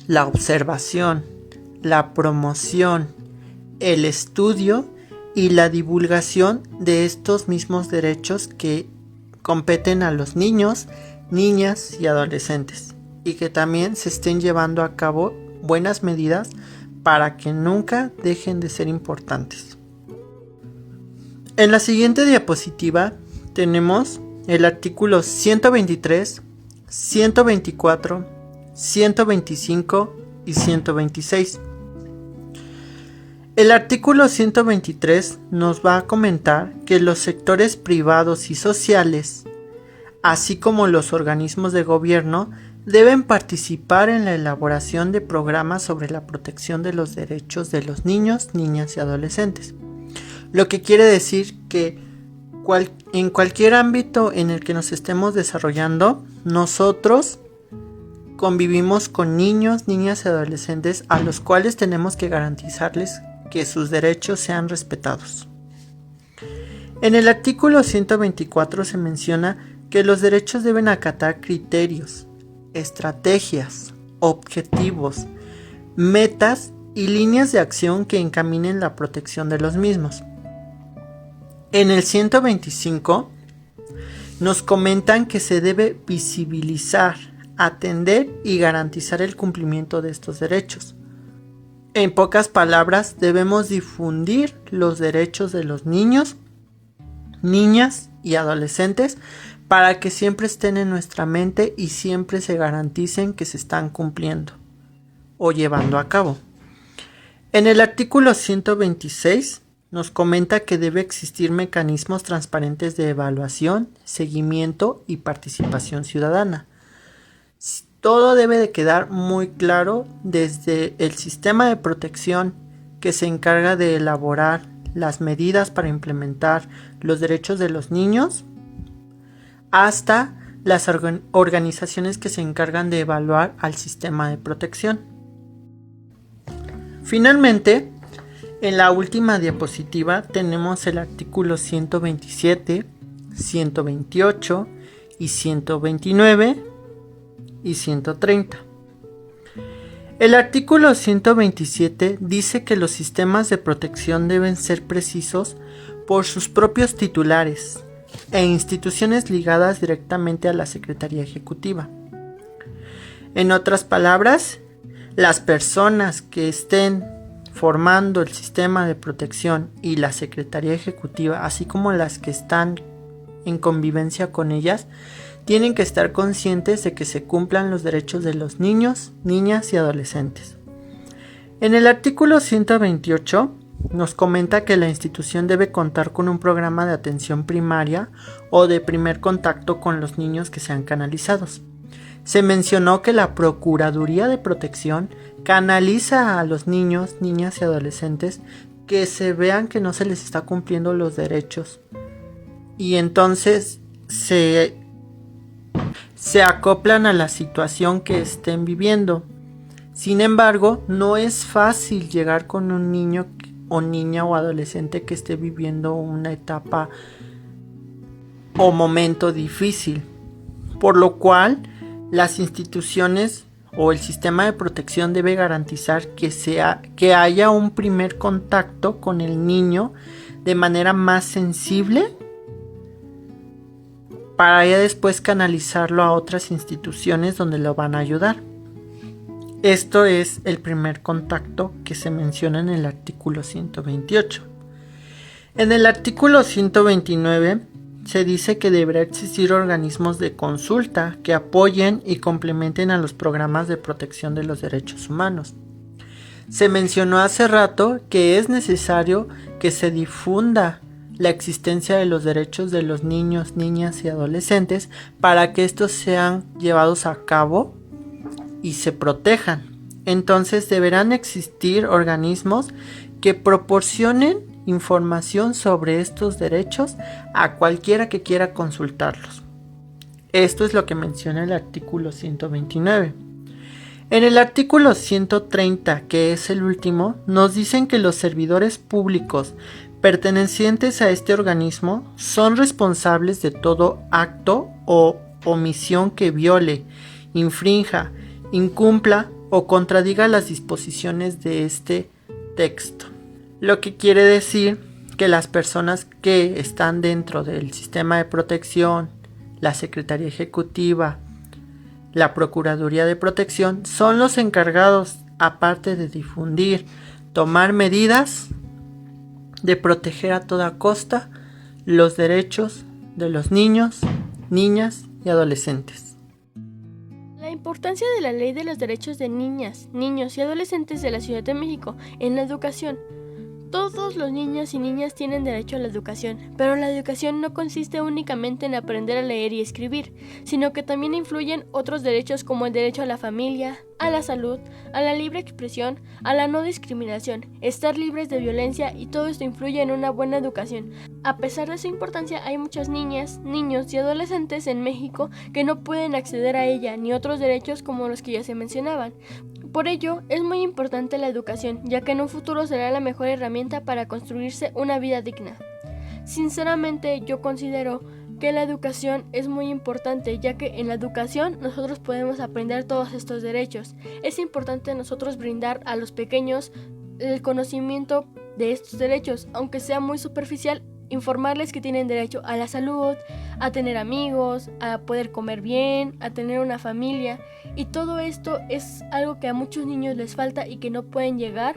la observación, la promoción, el estudio y la divulgación de estos mismos derechos que competen a los niños, niñas y adolescentes, y que también se estén llevando a cabo buenas medidas para que nunca dejen de ser importantes. En la siguiente diapositiva tenemos el artículo 123, 124, 125 y 126. El artículo 123 nos va a comentar que los sectores privados y sociales, así como los organismos de gobierno, deben participar en la elaboración de programas sobre la protección de los derechos de los niños, niñas y adolescentes. Lo que quiere decir que en cualquier ámbito en el que nos estemos desarrollando, nosotros convivimos con niños, niñas y adolescentes a los cuales tenemos que garantizarles que sus derechos sean respetados. En el artículo 124 se menciona que los derechos deben acatar criterios, estrategias, objetivos, metas y líneas de acción que encaminen la protección de los mismos. En el 125 nos comentan que se debe visibilizar, atender y garantizar el cumplimiento de estos derechos. En pocas palabras, debemos difundir los derechos de los niños, niñas y adolescentes para que siempre estén en nuestra mente y siempre se garanticen que se están cumpliendo o llevando a cabo. En el artículo 126 nos comenta que debe existir mecanismos transparentes de evaluación, seguimiento y participación ciudadana. Todo debe de quedar muy claro desde el sistema de protección que se encarga de elaborar las medidas para implementar los derechos de los niños hasta las organizaciones que se encargan de evaluar al sistema de protección. Finalmente, en la última diapositiva tenemos el artículo 127, 128 y 129 y 130. El artículo 127 dice que los sistemas de protección deben ser precisos por sus propios titulares e instituciones ligadas directamente a la Secretaría Ejecutiva. En otras palabras, las personas que estén formando el sistema de protección y la Secretaría Ejecutiva, así como las que están en convivencia con ellas, tienen que estar conscientes de que se cumplan los derechos de los niños, niñas y adolescentes. En el artículo 128 nos comenta que la institución debe contar con un programa de atención primaria o de primer contacto con los niños que sean canalizados. Se mencionó que la Procuraduría de Protección canaliza a los niños, niñas y adolescentes que se vean que no se les está cumpliendo los derechos y entonces se acoplan a la situación que estén viviendo. Sin embargo, no es fácil llegar con un niño o niña o adolescente que esté viviendo una etapa o momento difícil, por lo cual las instituciones o el sistema de protección debe garantizar que haya un primer contacto con el niño de manera más sensible para ya después canalizarlo a otras instituciones donde lo van a ayudar. Esto es el primer contacto que se menciona en el artículo 128. En el artículo 129 se dice que deberá existir organismos de consulta que apoyen y complementen a los programas de protección de los derechos humanos. Se mencionó hace rato que es necesario que se difunda la existencia de los derechos de los niños, niñas y adolescentes para que estos sean llevados a cabo y se protejan. Entonces deberán existir organismos que proporcionen información sobre estos derechos a cualquiera que quiera consultarlos. Esto es lo que menciona el artículo 129. En el artículo 130, que es el último, nos dicen que los servidores públicos pertenecientes a este organismo son responsables de todo acto o omisión que viole, infrinja, incumpla o contradiga las disposiciones de este texto. Lo que quiere decir que las personas que están dentro del sistema de protección, la Secretaría Ejecutiva, la Procuraduría de Protección, son los encargados, aparte de difundir, tomar medidas de proteger a toda costa los derechos de los niños, niñas y adolescentes. La importancia de la Ley de los Derechos de Niñas, Niños y Adolescentes de la Ciudad de México en la educación. Todos los niños y niñas tienen derecho a la educación, pero la educación no consiste únicamente en aprender a leer y escribir, sino que también influyen otros derechos como el derecho a la familia, a la salud, a la libre expresión, a la no discriminación, estar libres de violencia, y todo esto influye en una buena educación. A pesar de su importancia, hay muchas niñas, niños y adolescentes en México que no pueden acceder a ella ni otros derechos como los que ya se mencionaban. Por ello, es muy importante la educación, ya que en un futuro será la mejor herramienta para construirse una vida digna. Sinceramente, yo considero que la educación es muy importante, ya que en la educación nosotros podemos aprender todos estos derechos. Es importante nosotros brindar a los pequeños el conocimiento de estos derechos, aunque sea muy superficial. Informarles que tienen derecho a la salud, a tener amigos, a poder comer bien, a tener una familia, y todo esto es algo que a muchos niños les falta y que no pueden llegar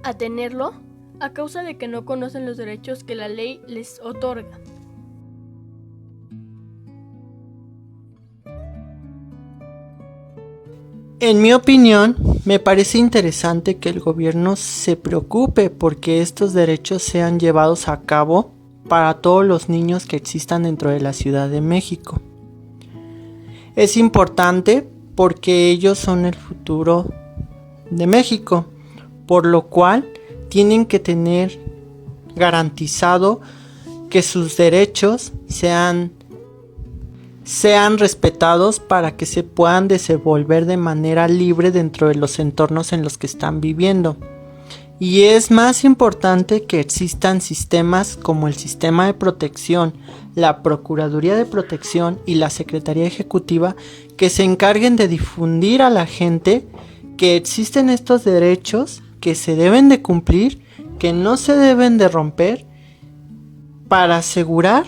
a tenerlo a causa de que no conocen los derechos que la ley les otorga. En mi opinión, me parece interesante que el gobierno se preocupe porque estos derechos sean llevados a cabo para todos los niños que existan dentro de la Ciudad de México. Es importante porque ellos son el futuro de México, por lo cual tienen que tener garantizado que sus derechos sean respetados para que se puedan desenvolver de manera libre dentro de los entornos en los que están viviendo. Y es más importante que existan sistemas como el sistema de protección, la Procuraduría de Protección y la Secretaría Ejecutiva que se encarguen de difundir a la gente que existen estos derechos, que se deben de cumplir, que no se deben de romper, para asegurar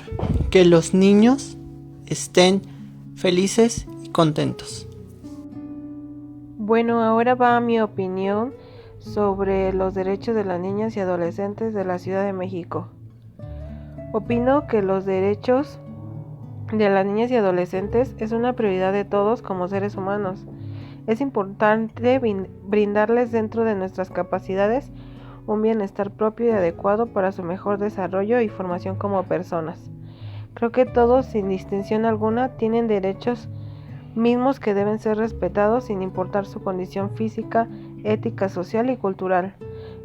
que los niños estén felices y contentos. Bueno, ahora va mi opinión sobre los derechos de las niñas y adolescentes de la Ciudad de México. Opino que los derechos de las niñas y adolescentes es una prioridad de todos como seres humanos. Es importante brindarles dentro de nuestras capacidades un bienestar propio y adecuado para su mejor desarrollo y formación como personas. Creo que todos, sin distinción alguna, tienen derechos mismos que deben ser respetados sin importar su condición física, ética, social y cultural.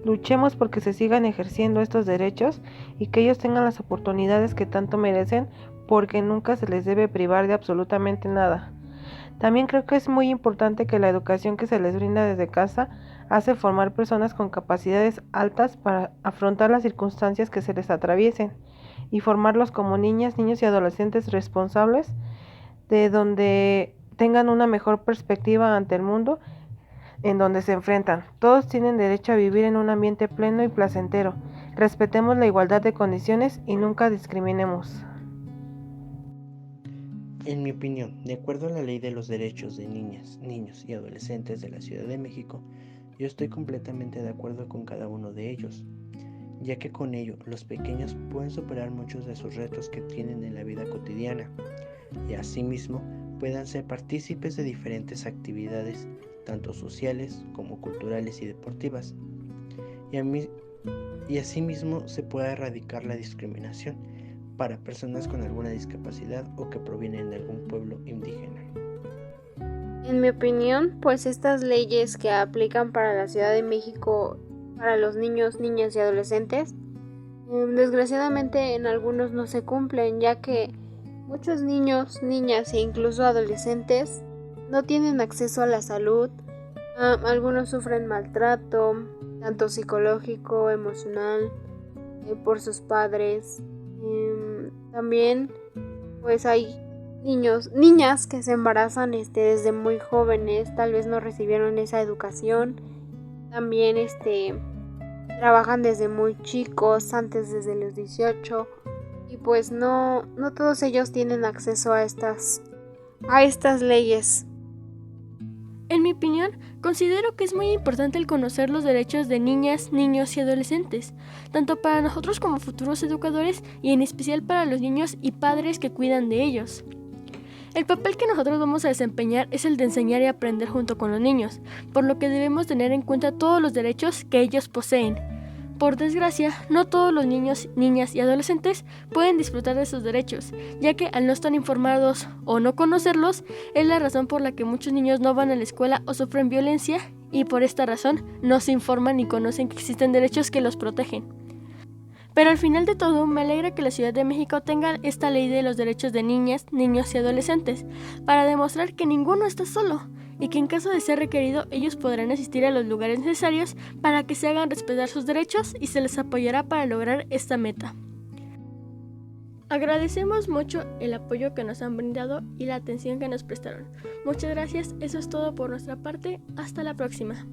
Luchemos porque se sigan ejerciendo estos derechos y que ellos tengan las oportunidades que tanto merecen, porque nunca se les debe privar de absolutamente nada. También creo que es muy importante que la educación que se les brinda desde casa hace formar personas con capacidades altas para afrontar las circunstancias que se les atraviesen y formarlos como niñas, niños y adolescentes responsables, de donde tengan una mejor perspectiva ante el mundo en donde se enfrentan. Todos tienen derecho a vivir en un ambiente pleno y placentero. Respetemos la igualdad de condiciones y nunca discriminemos. En mi opinión, de acuerdo a la Ley de los Derechos de Niñas, Niños y Adolescentes de la Ciudad de México, yo estoy completamente de acuerdo con cada uno de ellos, ya que con ello los pequeños pueden superar muchos de sus retos que tienen en la vida cotidiana y asimismo puedan ser partícipes de diferentes actividades, tanto sociales como culturales y deportivas, y asimismo se pueda erradicar la discriminación para personas con alguna discapacidad o que provienen de algún pueblo indígena. En mi opinión, pues estas leyes que aplican para la Ciudad de México para los niños, niñas y adolescentes, desgraciadamente en algunos no se cumplen, ya que muchos niños, niñas e incluso adolescentes no tienen acceso a la salud. Algunos sufren maltrato, tanto psicológico, emocional, por sus padres. También pues hay niñas que se embarazan desde muy jóvenes, tal vez no recibieron esa educación. También trabajan desde muy chicos, antes desde los 18, y pues no todos ellos tienen acceso a estas leyes. En mi opinión, considero que es muy importante el conocer los derechos de niñas, niños y adolescentes, tanto para nosotros como futuros educadores y en especial para los niños y padres que cuidan de ellos. El papel que nosotros vamos a desempeñar es el de enseñar y aprender junto con los niños, por lo que debemos tener en cuenta todos los derechos que ellos poseen. Por desgracia, no todos los niños, niñas y adolescentes pueden disfrutar de sus derechos, ya que al no estar informados o no conocerlos, es la razón por la que muchos niños no van a la escuela o sufren violencia, y por esta razón no se informan ni conocen que existen derechos que los protegen. Pero al final de todo, me alegra que la Ciudad de México tenga esta ley de los derechos de niñas, niños y adolescentes, para demostrar que ninguno está solo, y que en caso de ser requerido ellos podrán asistir a los lugares necesarios para que se hagan respetar sus derechos y se les apoyará para lograr esta meta. Agradecemos mucho el apoyo que nos han brindado y la atención que nos prestaron. Muchas gracias, eso es todo por nuestra parte, hasta la próxima.